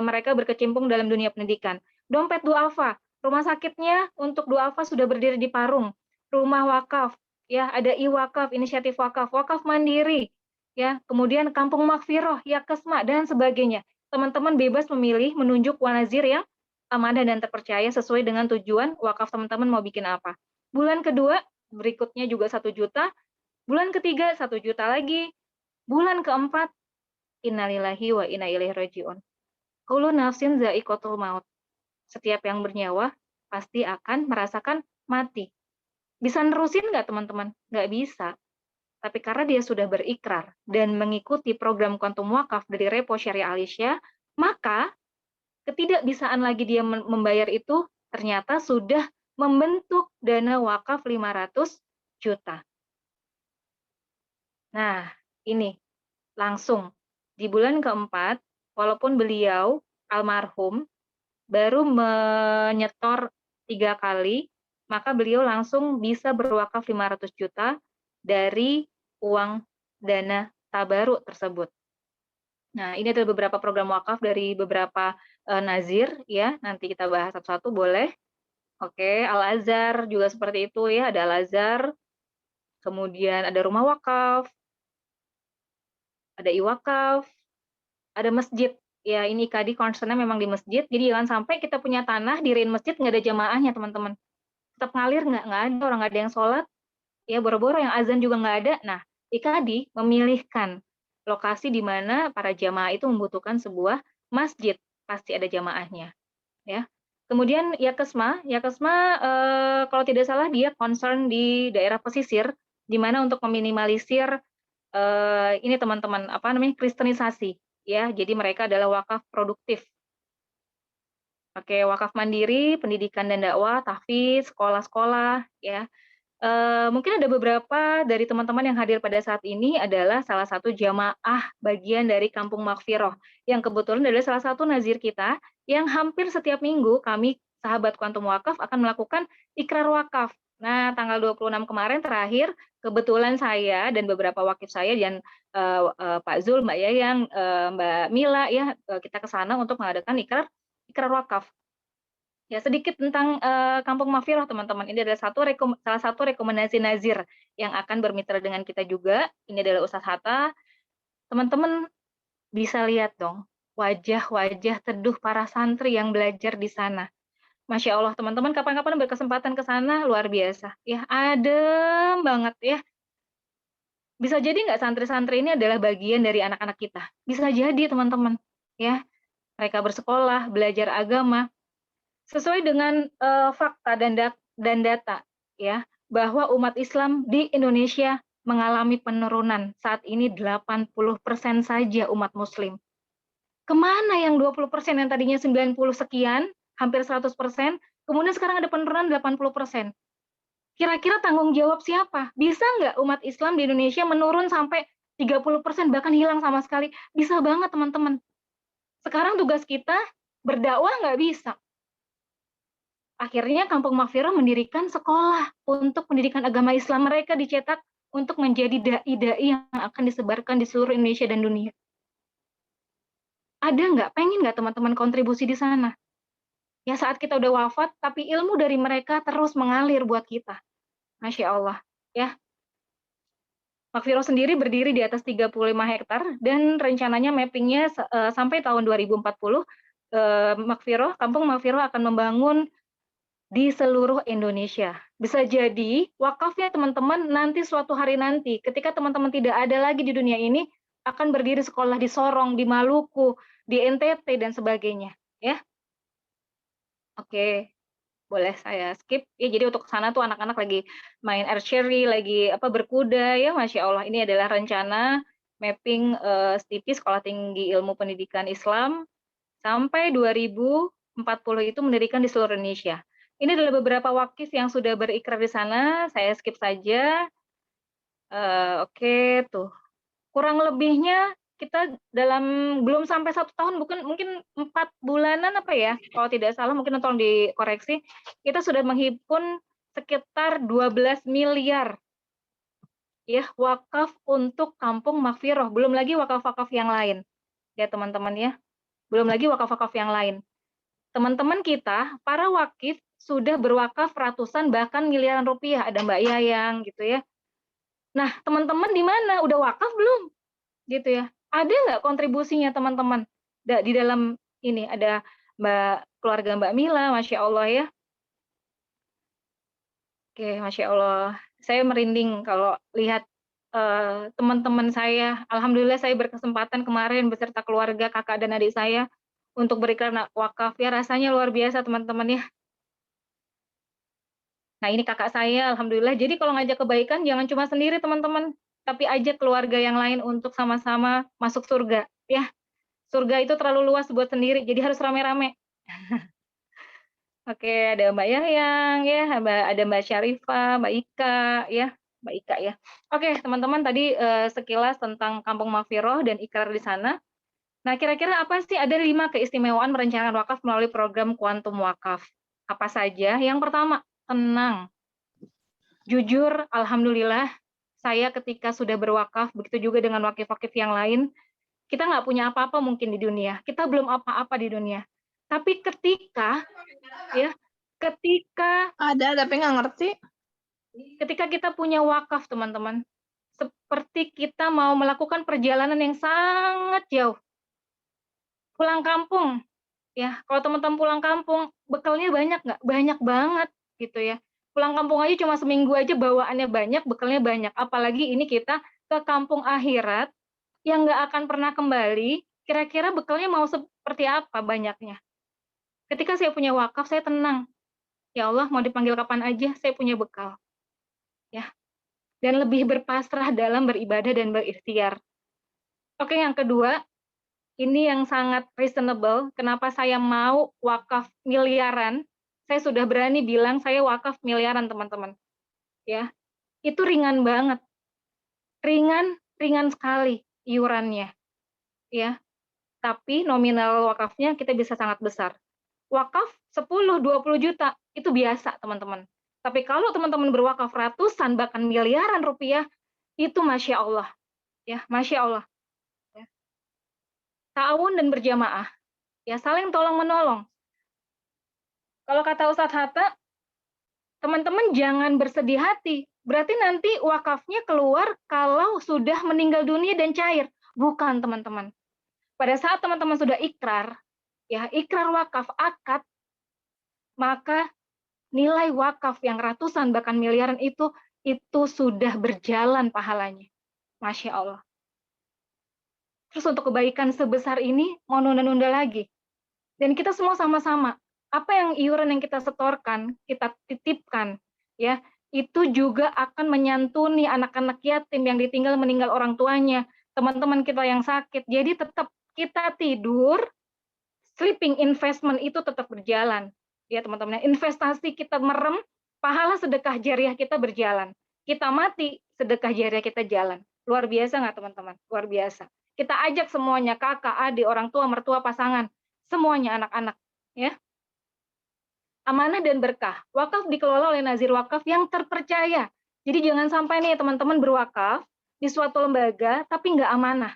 Mereka berkecimpung dalam dunia pendidikan. Dompet Duafa, rumah sakitnya untuk Duafa sudah berdiri di Parung. Rumah wakaf, ya ada wakaf, inisiatif wakaf, wakaf mandiri, ya kemudian Kampung Makfiroh, ya Kesma dan sebagainya. Teman-teman bebas memilih menunjuk wanazir yang amanah dan terpercaya sesuai dengan tujuan wakaf teman-teman mau bikin apa. Bulan kedua berikutnya juga 1 juta, bulan ketiga 1 juta lagi, bulan keempat innalillahi wa inna ilaihi rajiun. Kullu nafsin za'iqatul maut. Setiap yang bernyawa pasti akan merasakan mati. Bisa nerusin nggak teman-teman? Nggak bisa. Tapi karena dia sudah berikrar dan mengikuti program kuantum wakaf dari Repo Syariah Alisya, maka ketidakbisaan lagi dia membayar itu ternyata sudah membentuk dana wakaf 500 juta. Nah, ini langsung di bulan keempat, walaupun beliau almarhum baru menyetor 3 kali, maka beliau langsung bisa berwakaf 500 juta dari uang dana tabaruk tersebut. Nah, ini adalah beberapa program wakaf dari beberapa nazir ya, nanti kita bahas satu-satu boleh. Oke, Al-Azhar juga seperti itu ya, ada Al-Azhar, kemudian ada rumah wakaf, ada iwakaf, ada masjid. Ya, ini IKAD concern-nya memang di masjid, jadi jangan sampai kita punya tanah, diriin masjid nggak ada jamaahnya, teman-teman. Tetap ngalir nggak ada, orang nggak ada yang sholat, ya boro-boro yang azan juga nggak ada. Nah, IKAD memilihkan lokasi di mana para jamaah itu membutuhkan sebuah masjid, pasti ada jamaahnya. Ya. Kemudian Yakesma kalau tidak salah dia concern di daerah pesisir, di mana untuk meminimalisir ini teman-teman apa namanya kristenisasi. Ya, jadi mereka adalah wakaf produktif. Oke, wakaf mandiri, pendidikan dan dakwah, tahfiz, sekolah-sekolah, ya. Mungkin ada beberapa dari teman-teman yang hadir pada saat ini adalah salah satu jamaah bagian dari Kampung Maghfirah, yang kebetulan adalah salah satu nazir kita, yang hampir setiap minggu kami sahabat Kuantum Wakaf akan melakukan ikrar wakaf. Nah, tanggal 26 kemarin terakhir, kebetulan saya dan beberapa wakif saya dan Pak Zul, Mbak Yayang, Mbak Mila ya, kita ke sana untuk mengadakan ikrar wakaf. Ya, sedikit tentang Kampung Maghfirah, teman-teman. Ini adalah salah satu rekomendasi nazir yang akan bermitra dengan kita juga. Ini adalah Ustadz Hatta. Teman-teman bisa lihat dong wajah-wajah teduh para santri yang belajar di sana. Masya Allah, teman-teman, kapan-kapan berkesempatan ke sana, luar biasa. Ya, adem banget ya. Bisa jadi nggak santri-santri ini adalah bagian dari anak-anak kita? Bisa jadi, teman-teman. Ya, mereka bersekolah, belajar agama, sesuai dengan fakta dan data ya, bahwa umat Islam di Indonesia mengalami penurunan. Saat ini 80% saja umat muslim. Kemana yang 20% yang tadinya 90 sekian, hampir 100%, kemudian sekarang ada penurunan 80%. Kira-kira tanggung jawab siapa? Bisa nggak umat Islam di Indonesia menurun sampai 30%, bahkan hilang sama sekali? Bisa banget, teman-teman. Sekarang tugas kita berdakwah nggak bisa. Akhirnya Kampung Maghfirah mendirikan sekolah untuk pendidikan agama Islam. Mereka dicetak untuk menjadi dai-dai yang akan disebarkan di seluruh Indonesia dan dunia. Ada nggak? Pengen nggak teman-teman kontribusi di sana? Ya, saat kita udah wafat, tapi ilmu dari mereka terus mengalir buat kita. Masya Allah. Ya, Maghfirah sendiri berdiri di atas 35 hektar dan rencananya mappingnya sampai tahun 2040, Kampung Maghfirah akan membangun di seluruh Indonesia. Bisa jadi wakafnya teman-teman nanti suatu hari nanti, ketika teman-teman tidak ada lagi di dunia ini, akan berdiri sekolah di Sorong, di Maluku, di NTT, dan sebagainya. Ya, oke, boleh saya skip. Ya, jadi untuk sana tuh anak-anak lagi main archery, lagi berkuda, ya, Masya Allah. Ini adalah rencana mapping STIPI, Sekolah Tinggi Ilmu Pendidikan Islam, sampai 2040 itu mendirikan di seluruh Indonesia. Ini adalah beberapa wakif yang sudah berikrar di sana, saya skip saja. Oke, tuh. Kurang lebihnya kita dalam belum sampai 1 tahun, mungkin 4 bulanan apa ya, kalau tidak salah, mungkin tolong dikoreksi, kita sudah menghimpun sekitar 12 miliar ya wakaf untuk Kampung Maghfirah, belum lagi wakaf-wakaf yang lain. Ya, teman-teman ya. Belum lagi wakaf-wakaf yang lain. Teman-teman kita, para wakif, sudah berwakaf ratusan bahkan miliaran rupiah. Ada Mbak Yayang gitu ya. Nah, teman-teman di mana? Udah wakaf belum? Gitu ya. Ada nggak kontribusinya teman-teman? Di dalam ini ada keluarga Mbak Mila, Masya Allah ya. Oke, Masya Allah. Saya merinding kalau lihat teman-teman saya. Alhamdulillah saya berkesempatan kemarin beserta keluarga, kakak dan adik saya untuk berikrar wakaf. Ya, rasanya luar biasa teman-teman ya. Nah, ini kakak saya, alhamdulillah. Jadi kalau ngajak kebaikan jangan cuma sendiri teman-teman, tapi ajak keluarga yang lain untuk sama-sama masuk surga. Ya, surga itu terlalu luas buat sendiri, jadi harus rame-rame. Oke, ada Mbak Yayang ya, ada Mbak Syarifah, Mbak Ika ya, Mbak Ika ya. Oke, teman-teman, tadi sekilas tentang Kampung Maghfirah dan ikrar di sana. Nah, kira-kira apa sih, ada 5 keistimewaan merencanakan wakaf melalui program Kuantum Wakaf. Apa saja? Yang pertama, tenang. Jujur, alhamdulillah, saya ketika sudah berwakaf, begitu juga dengan wakif-wakif yang lain, kita nggak punya apa-apa mungkin di dunia. Kita belum apa-apa di dunia. Tapi ketika Ada tapi nggak ngerti. ketika kita punya wakaf, teman-teman, seperti kita mau melakukan perjalanan yang sangat jauh. Pulang kampung, ya, kalau teman-teman pulang kampung, bekalnya banyak nggak? Banyak banget, gitu ya. Pulang kampung aja cuma seminggu aja bawaannya banyak, bekalnya banyak. Apalagi ini kita ke kampung akhirat, yang nggak akan pernah kembali, kira-kira bekalnya mau seperti apa banyaknya? Ketika saya punya wakaf, saya tenang. Ya Allah, mau dipanggil kapan aja, saya punya bekal. Ya, dan lebih berpasrah dalam beribadah dan berikhtiar. Oke, yang kedua, ini yang sangat reasonable, kenapa saya mau wakaf miliaran, saya sudah berani bilang saya wakaf miliaran, teman-teman. ya, itu ringan banget, ringan sekali iurannya, ya. Tapi nominal wakafnya kita bisa sangat besar. Wakaf 10, 20 juta, itu biasa teman-teman. Tapi kalau teman-teman berwakaf ratusan bahkan miliaran rupiah, itu Masya Allah, ya, Masya Allah. Ya. Ta'awun dan berjamaah, ya, saling tolong-menolong. Kalau kata Ustadz Hatta, teman-teman jangan bersedih hati. Berarti nanti wakafnya keluar kalau sudah meninggal dunia dan cair. Bukan, teman-teman. Pada saat teman-teman sudah ikrar, ya, ikrar wakaf, akad, maka nilai wakaf yang ratusan bahkan miliaran itu sudah berjalan pahalanya. Masya Allah. Terus untuk kebaikan sebesar ini mau nunda-nunda lagi. Dan kita semua sama-sama. Apa yang iuran yang kita setorkan, kita titipkan, ya, itu juga akan menyantuni anak-anak yatim yang ditinggal meninggal orang tuanya, teman-teman kita yang sakit. Jadi tetap kita tidur, sleeping investment itu tetap berjalan. Ya teman-teman, investasi kita merem, pahala sedekah jariah kita berjalan. Kita mati, sedekah jariah kita jalan. Luar biasa nggak teman-teman? Luar biasa. Kita ajak semuanya, kakak, adik, orang tua, mertua, pasangan, semuanya anak-anak, ya. Amanah dan berkah. Wakaf dikelola oleh nazir wakaf yang terpercaya. Jadi jangan sampai nih teman-teman berwakaf di suatu lembaga tapi nggak amanah,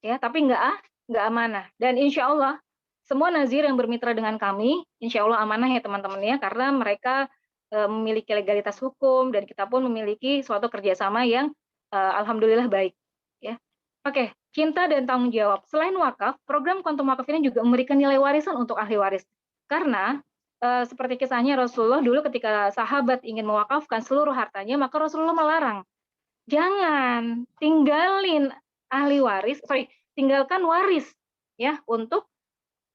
ya. Tapi nggak amanah. Dan insya Allah semua nazir yang bermitra dengan kami, insya Allah amanah ya teman-teman ya, karena mereka memiliki legalitas hukum dan kita pun memiliki suatu kerjasama yang alhamdulillah baik. Ya. Oke, cinta dan tanggung jawab. Selain wakaf, program Quantum Wakaf ini juga memberikan nilai warisan untuk ahli waris. Karena seperti kisahnya Rasulullah dulu ketika sahabat ingin mewakafkan seluruh hartanya, maka Rasulullah melarang. Jangan tinggalin ahli waris, tinggalkan waris ya untuk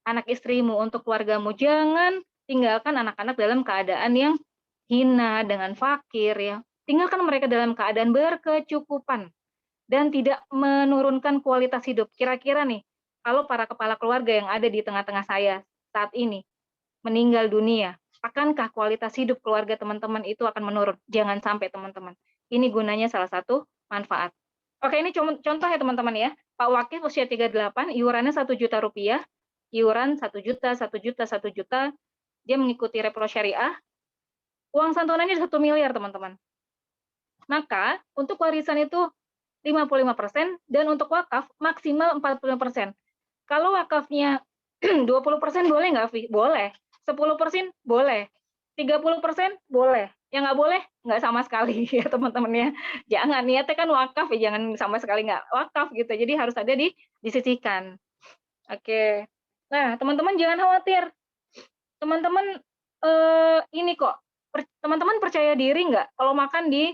anak istrimu, untuk keluargamu. Jangan tinggalkan anak-anak dalam keadaan yang hina, dengan fakir ya. Tinggalkan mereka dalam keadaan berkecukupan dan tidak menurunkan kualitas hidup. Kira-kira nih, kalau para kepala keluarga yang ada di tengah-tengah saya saat ini meninggal dunia, akankah kualitas hidup keluarga teman-teman itu akan menurun? Jangan sampai teman-teman. Ini gunanya salah satu manfaat. Oke, ini contoh ya teman-teman ya. Pak Wakif usia 38, iurannya 1 juta rupiah, iuran 1 juta, 1 juta, 1 juta, dia mengikuti repro syariah, uang santunannya 1 miliar teman-teman. Maka untuk warisan itu 55% dan untuk wakaf maksimal 45%. Kalau wakafnya 20% boleh nggak, Vi? Boleh. 10% boleh. 30% boleh. Yang nggak boleh, nggak sama sekali ya teman-teman ya. Jangan, niatnya kan wakaf ya, jangan sama sekali nggak wakaf gitu. Jadi harus ada disisihkan. Oke. Nah, teman-teman jangan khawatir. Teman-teman ini kok, teman-teman percaya diri nggak kalau makan di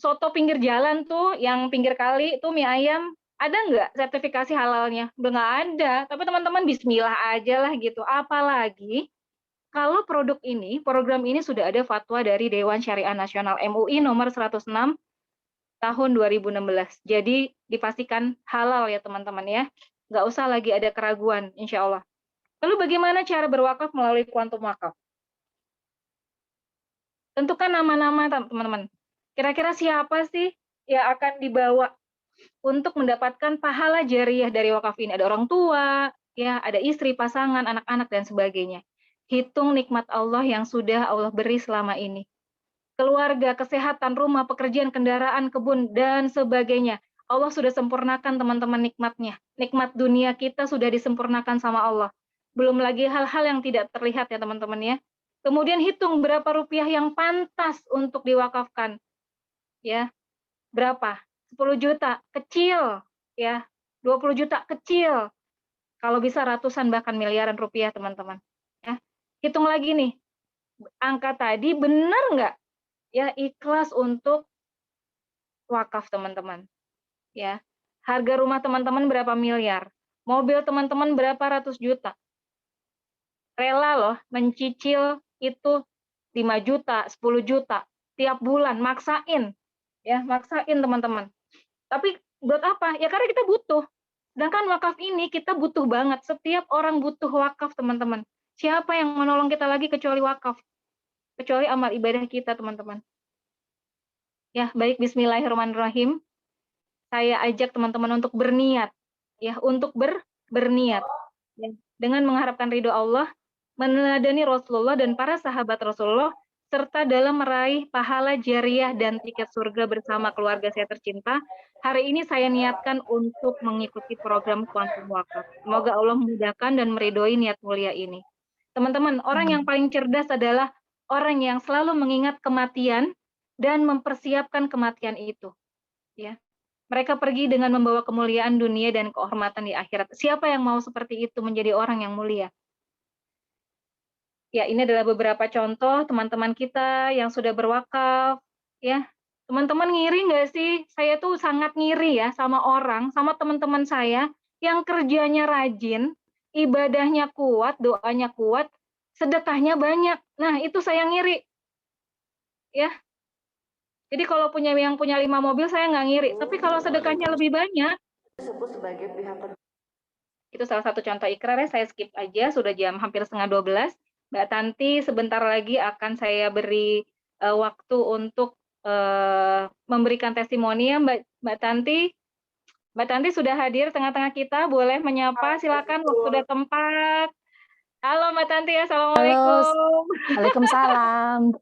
soto pinggir jalan tuh, yang pinggir kali tuh mie ayam, ada nggak sertifikasi halalnya? Udah nggak ada, tapi teman-teman bismillah aja lah gitu. Apalagi kalau program ini sudah ada fatwa dari Dewan Syariah Nasional MUI nomor 106 tahun 2016. Jadi dipastikan halal ya teman-teman ya. Nggak usah lagi ada keraguan, insya Allah. Lalu bagaimana cara berwakaf melalui Quantum Wakaf? Tentukan nama-nama teman-teman. Kira-kira siapa sih yang akan dibawa untuk mendapatkan pahala jariah dari wakaf ini? Ada orang tua, ya, ada istri, pasangan, anak-anak dan sebagainya. Hitung nikmat Allah yang sudah Allah beri selama ini. Keluarga, kesehatan, rumah, pekerjaan, kendaraan, kebun dan sebagainya. Allah sudah sempurnakan teman-teman nikmatnya. Nikmat dunia kita sudah disempurnakan sama Allah. Belum lagi hal-hal yang tidak terlihat ya teman-teman ya. Kemudian hitung berapa rupiah yang pantas untuk diwakafkan. Ya, berapa? 10 juta, kecil. Ya, 20 juta, kecil. Kalau bisa ratusan bahkan miliaran rupiah teman-teman. Ya, hitung lagi nih, angka tadi benar nggak? Ya, ikhlas untuk wakaf teman-teman. Ya, harga rumah teman-teman berapa miliar? Mobil teman-teman berapa ratus juta? Rela loh mencicil itu 5 juta, 10 juta tiap bulan, maksain. Ya, maksain teman-teman. Tapi buat apa? Ya karena kita butuh. Sedangkan wakaf ini kita butuh banget. Setiap orang butuh wakaf, teman-teman. Siapa yang menolong kita lagi kecuali wakaf? kecuali amal ibadah kita, teman-teman. Ya, baik, bismillahirrahmanirrahim. Saya ajak teman-teman untuk berniat, ya, untuk berniat, ya, dengan mengharapkan ridho Allah, meneladani Rasulullah dan para sahabat Rasulullah, serta dalam meraih pahala jariah dan tiket surga bersama keluarga saya tercinta. Hari ini saya niatkan untuk mengikuti program Quantum Wakaf. Semoga Allah memudahkan dan meridhoi niat mulia ini. Teman-teman, orang yang paling cerdas adalah orang yang selalu mengingat kematian dan mempersiapkan kematian itu. Ya. Mereka pergi dengan membawa kemuliaan dunia dan kehormatan di akhirat. Siapa yang mau seperti itu menjadi orang yang mulia? Ya, ini adalah beberapa contoh teman-teman kita yang sudah berwakaf. Ya, teman-teman ngiri nggak sih? Saya tuh sangat ngiri ya sama orang, sama teman-teman saya yang kerjanya rajin, ibadahnya kuat, doanya kuat, sedekahnya banyak. Nah, itu saya ngiri. Ya, jadi kalau yang punya 5 mobil saya nggak ngiri. Tapi kalau sedekahnya lebih banyak, itu salah satu contoh ikrar ya, saya skip aja, sudah jam hampir setengah 12. Mbak Tanti sebentar lagi akan saya beri waktu untuk memberikan testimoni ya Mbak Tanti. Mbak Tanti sudah hadir tengah-tengah kita, boleh menyapa, silakan waktu dan tempat. Halo Mbak Tanti, assalamualaikum. Waalaikumsalam.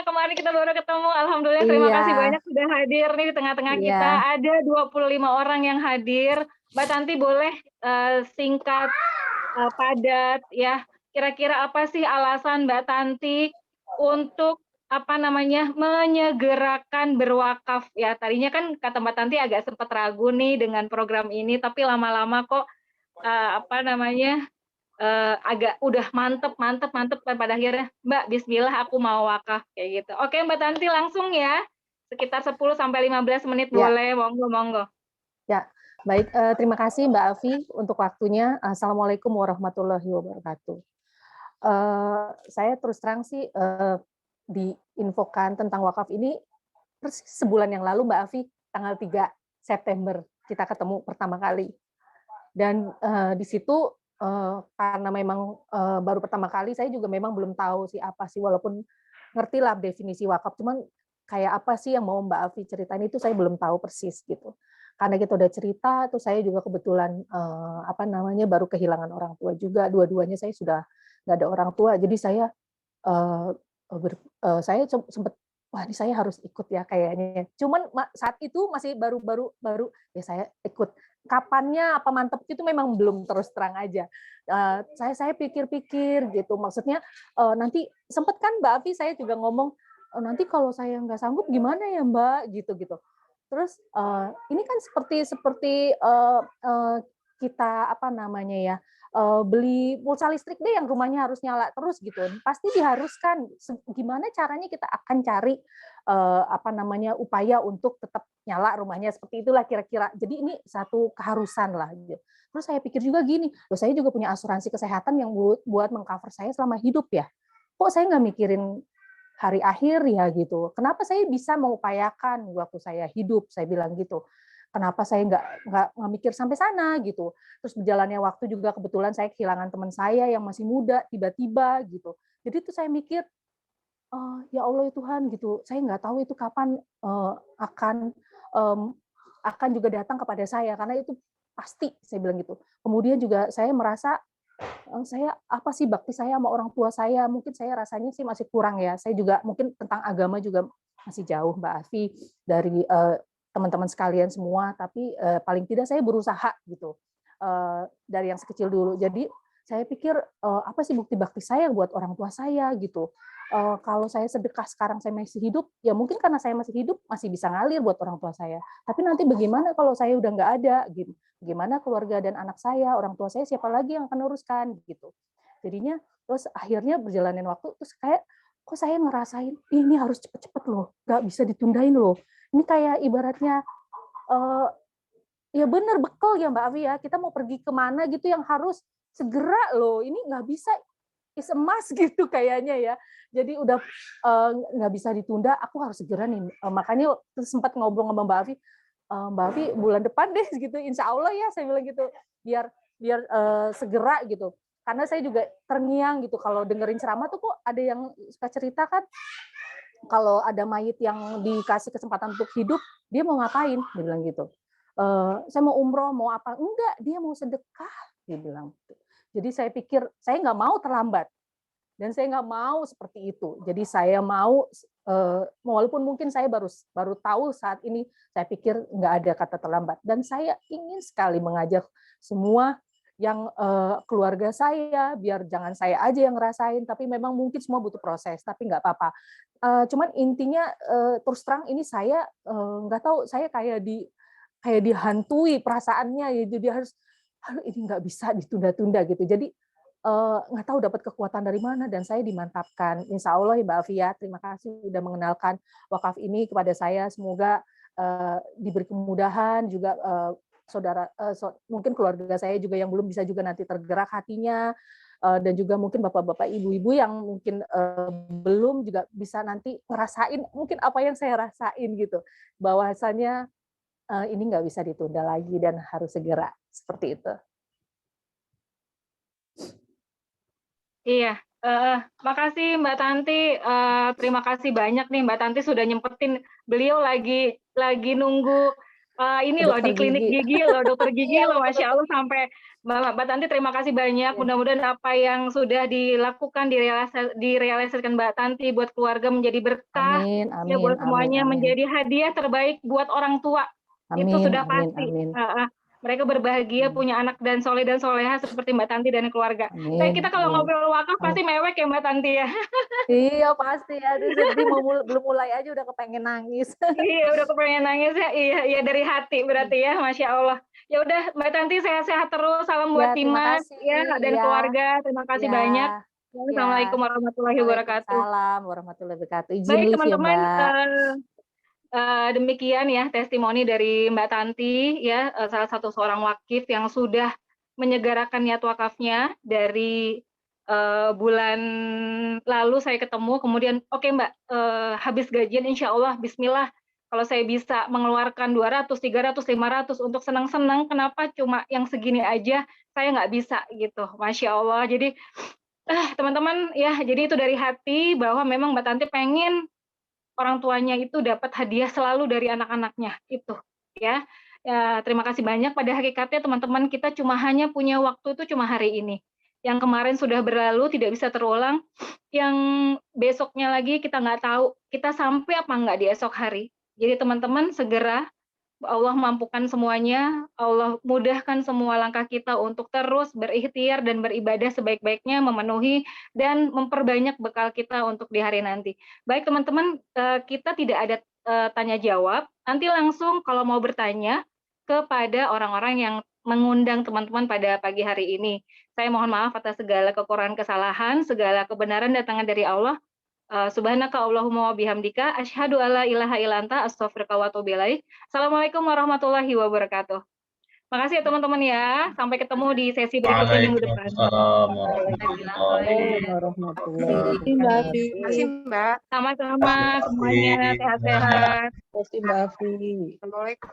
Kemarin kita baru ketemu, alhamdulillah, terima kasih banyak sudah hadir nih di tengah-tengah kita. Ada 25 orang yang hadir. Mbak Tanti boleh singkat, padat ya, kira-kira apa sih alasan Mbak Tanti untuk menyegerakan berwakaf ya? Tadinya kan kata Mbak Tanti agak sempat ragu nih dengan program ini, tapi lama-lama kok agak udah mantep pada akhirnya Mbak bismillah aku mau wakaf kayak gitu. Oke Mbak Tanti langsung ya, sekitar 10 sampai 15 menit boleh, monggo. Ya, baik, terima kasih Mbak Afi untuk waktunya. Assalamualaikum warahmatullahi wabarakatuh. Saya terus terang sih diinfokan tentang wakaf ini persis sebulan yang lalu Mbak Afi, tanggal 3 September kita ketemu pertama kali. Dan di situ karena memang baru pertama kali, saya juga memang belum tahu sih apa sih, walaupun ngerti lah definisi wakaf, cuman kayak apa sih yang mau Mbak Afi ceritain itu saya belum tahu persis gitu. Karena kita udah cerita, tuh saya juga kebetulan baru kehilangan orang tua juga, dua-duanya saya sudah nggak ada orang tua, jadi saya sempat wah ini saya harus ikut ya kayaknya. Cuman saat itu masih baru ya saya ikut. Kapannya apa mantep itu memang belum terus terang aja. Saya pikir-pikir gitu. Maksudnya nanti sempet kan Mbak Afi saya juga ngomong nanti kalau saya nggak sanggup gimana ya Mbak gitu. Terus ini kan seperti kita beli pulsa listrik deh yang rumahnya harus nyala terus gitu. Pasti diharuskan. Gimana caranya kita akan cari upaya untuk tetap nyala rumahnya, seperti itulah kira-kira. Jadi ini satu keharusan lah. Gitu. Terus saya pikir juga gini, saya juga punya asuransi kesehatan yang buat mengcover saya selama hidup ya. Kok saya nggak mikirin hari akhir ya gitu. Kenapa saya bisa mengupayakan waktu saya hidup, saya bilang gitu. Kenapa saya nggak mikir sampai sana gitu. Terus berjalannya waktu juga kebetulan saya kehilangan teman saya yang masih muda tiba-tiba gitu. Jadi itu saya mikir, ya Allah ya Tuhan gitu, saya nggak tahu itu kapan akan juga datang kepada saya, karena itu pasti saya bilang gitu. Kemudian juga saya merasa saya apa sih bakti saya sama orang tua saya, mungkin saya rasanya sih masih kurang ya. Saya juga mungkin tentang agama juga masih jauh Mbak Afi dari teman-teman sekalian semua, tapi paling tidak saya berusaha gitu dari yang sekecil dulu. Jadi saya pikir apa sih bukti bakti saya buat orang tua saya gitu. Kalau saya sedekah sekarang saya masih hidup, ya mungkin karena saya masih hidup masih bisa ngalir buat orang tua saya. Tapi nanti bagaimana kalau saya udah nggak ada gitu? Bagaimana keluarga dan anak saya, orang tua saya siapa lagi yang akan uruskan gitu. Jadinya terus akhirnya berjalanin waktu terus kayak kok saya ngerasain ini harus cepet-cepet loh, nggak bisa ditundain loh. Ini kayak ibaratnya ya bener bekal ya Mbak Afi ya, kita mau pergi kemana gitu yang harus segera loh, ini nggak bisa is emas gitu kayaknya ya. Jadi udah nggak bisa ditunda, aku harus segera nih. Makanya sempat ngobrol sama Mbak Afi bulan depan deh gitu, insya Allah ya saya bilang gitu, biar segera gitu. karena saya juga terngiang gitu kalau dengerin ceramah tuh kok ada yang suka cerita kan kalau ada mayit yang dikasih kesempatan untuk hidup, dia mau ngapain? Dia bilang gitu. Saya mau umroh, mau apa? Enggak, dia mau sedekah, dia bilang. Jadi saya pikir, saya nggak mau terlambat. Dan saya nggak mau seperti itu. Jadi saya mau, walaupun mungkin saya baru tahu saat ini, saya pikir nggak ada kata terlambat. Dan saya ingin sekali mengajak semua yang keluarga saya, biar jangan saya aja yang ngerasain, tapi memang mungkin semua butuh proses, tapi nggak apa-apa. Cuman intinya terus terang ini saya nggak tahu, saya kayak dihantui perasaannya ya, jadi harus ini nggak bisa ditunda-tunda gitu. Jadi nggak tahu dapat kekuatan dari mana, dan saya dimantapkan. Insya Allah ya Mbak Afia, terima kasih sudah mengenalkan wakaf ini kepada saya. Semoga diberi kemudahan juga saudara, mungkin keluarga saya juga yang belum bisa juga nanti tergerak hatinya, dan juga mungkin bapak-bapak, ibu-ibu yang mungkin belum juga bisa nanti ngerasain mungkin apa yang saya rasain gitu, bahwasannya ini nggak bisa ditunda lagi dan harus segera, seperti itu. Iya, makasih Mbak Tanti. Terima kasih banyak nih Mbak Tanti sudah nyempetin. Beliau lagi nunggu ini loh di klinik gigi loh, dokter gigi loh, Masya Allah. Sampai Mbak Tanti terima kasih banyak. Mudah-mudahan apa yang sudah dilakukan, direalisasikan Mbak Tanti buat keluarga menjadi berkah. Amin, Ya, buat semuanya amin. menjadi hadiah terbaik buat orang tua. Amin, itu sudah amin, pasti. amin. Mereka berbahagia punya anak dan soleh dan soleha seperti Mbak Tanti dan keluarga. Kayak kita kalau ngobrol wakaf pasti mewek ya Mbak Tanti ya. Iya pasti ya, sedih belum mulai aja udah kepengen nangis. Iya udah kepengen nangis ya, iya dari hati berarti ya, Masya Allah. Ya udah Mbak Tanti sehat-sehat terus, salam buat Dimas ya dan keluarga, terima kasih banyak. Assalamualaikum warahmatullahi wabarakatuh. Waalaikumsalam warahmatullahi wabarakatuh. Baik teman-teman. Demikian ya testimoni dari Mbak Tanti ya, salah satu seorang wakif yang sudah menyegarakan niat wakafnya dari bulan lalu saya ketemu, kemudian oke Mbak, habis gajian insya Allah bismillah kalau saya bisa mengeluarkan 200, 300, 500 untuk senang-senang, kenapa cuma yang segini aja saya nggak bisa gitu, Masya Allah. Jadi teman-teman ya, jadi itu dari hati bahwa memang Mbak Tanti pengen orang tuanya itu dapat hadiah selalu dari anak-anaknya itu ya. Terima kasih banyak. Pada hakikatnya teman-teman, kita hanya punya waktu itu cuma hari ini. Yang kemarin sudah berlalu tidak bisa terulang, yang besoknya lagi kita nggak tahu kita sampai apa nggak di esok hari. Jadi teman-teman segera, Allah mampukan semuanya, Allah mudahkan semua langkah kita untuk terus berikhtiar dan beribadah sebaik-baiknya, memenuhi dan memperbanyak bekal kita untuk di hari nanti. Baik teman-teman, kita tidak ada tanya jawab, nanti langsung kalau mau bertanya kepada orang-orang yang mengundang teman-teman pada pagi hari ini. Saya mohon maaf atas segala kekurangan kesalahan, segala kebenaran datangnya dari Allah. Subhanaka Allahumma wa bihamdika asyhadu alla ilaha illa anta astaghfiruka wa atubu ilaik. Assalamualaikum warahmatullahi wabarakatuh. Makasih ya teman-teman ya. Sampai ketemu di sesi berikutnya minggu depan. Terima kasih Mbak. Sama-sama semuanya sehat-sehat. Terima kasih Mbak Afi. Assalamualaikum.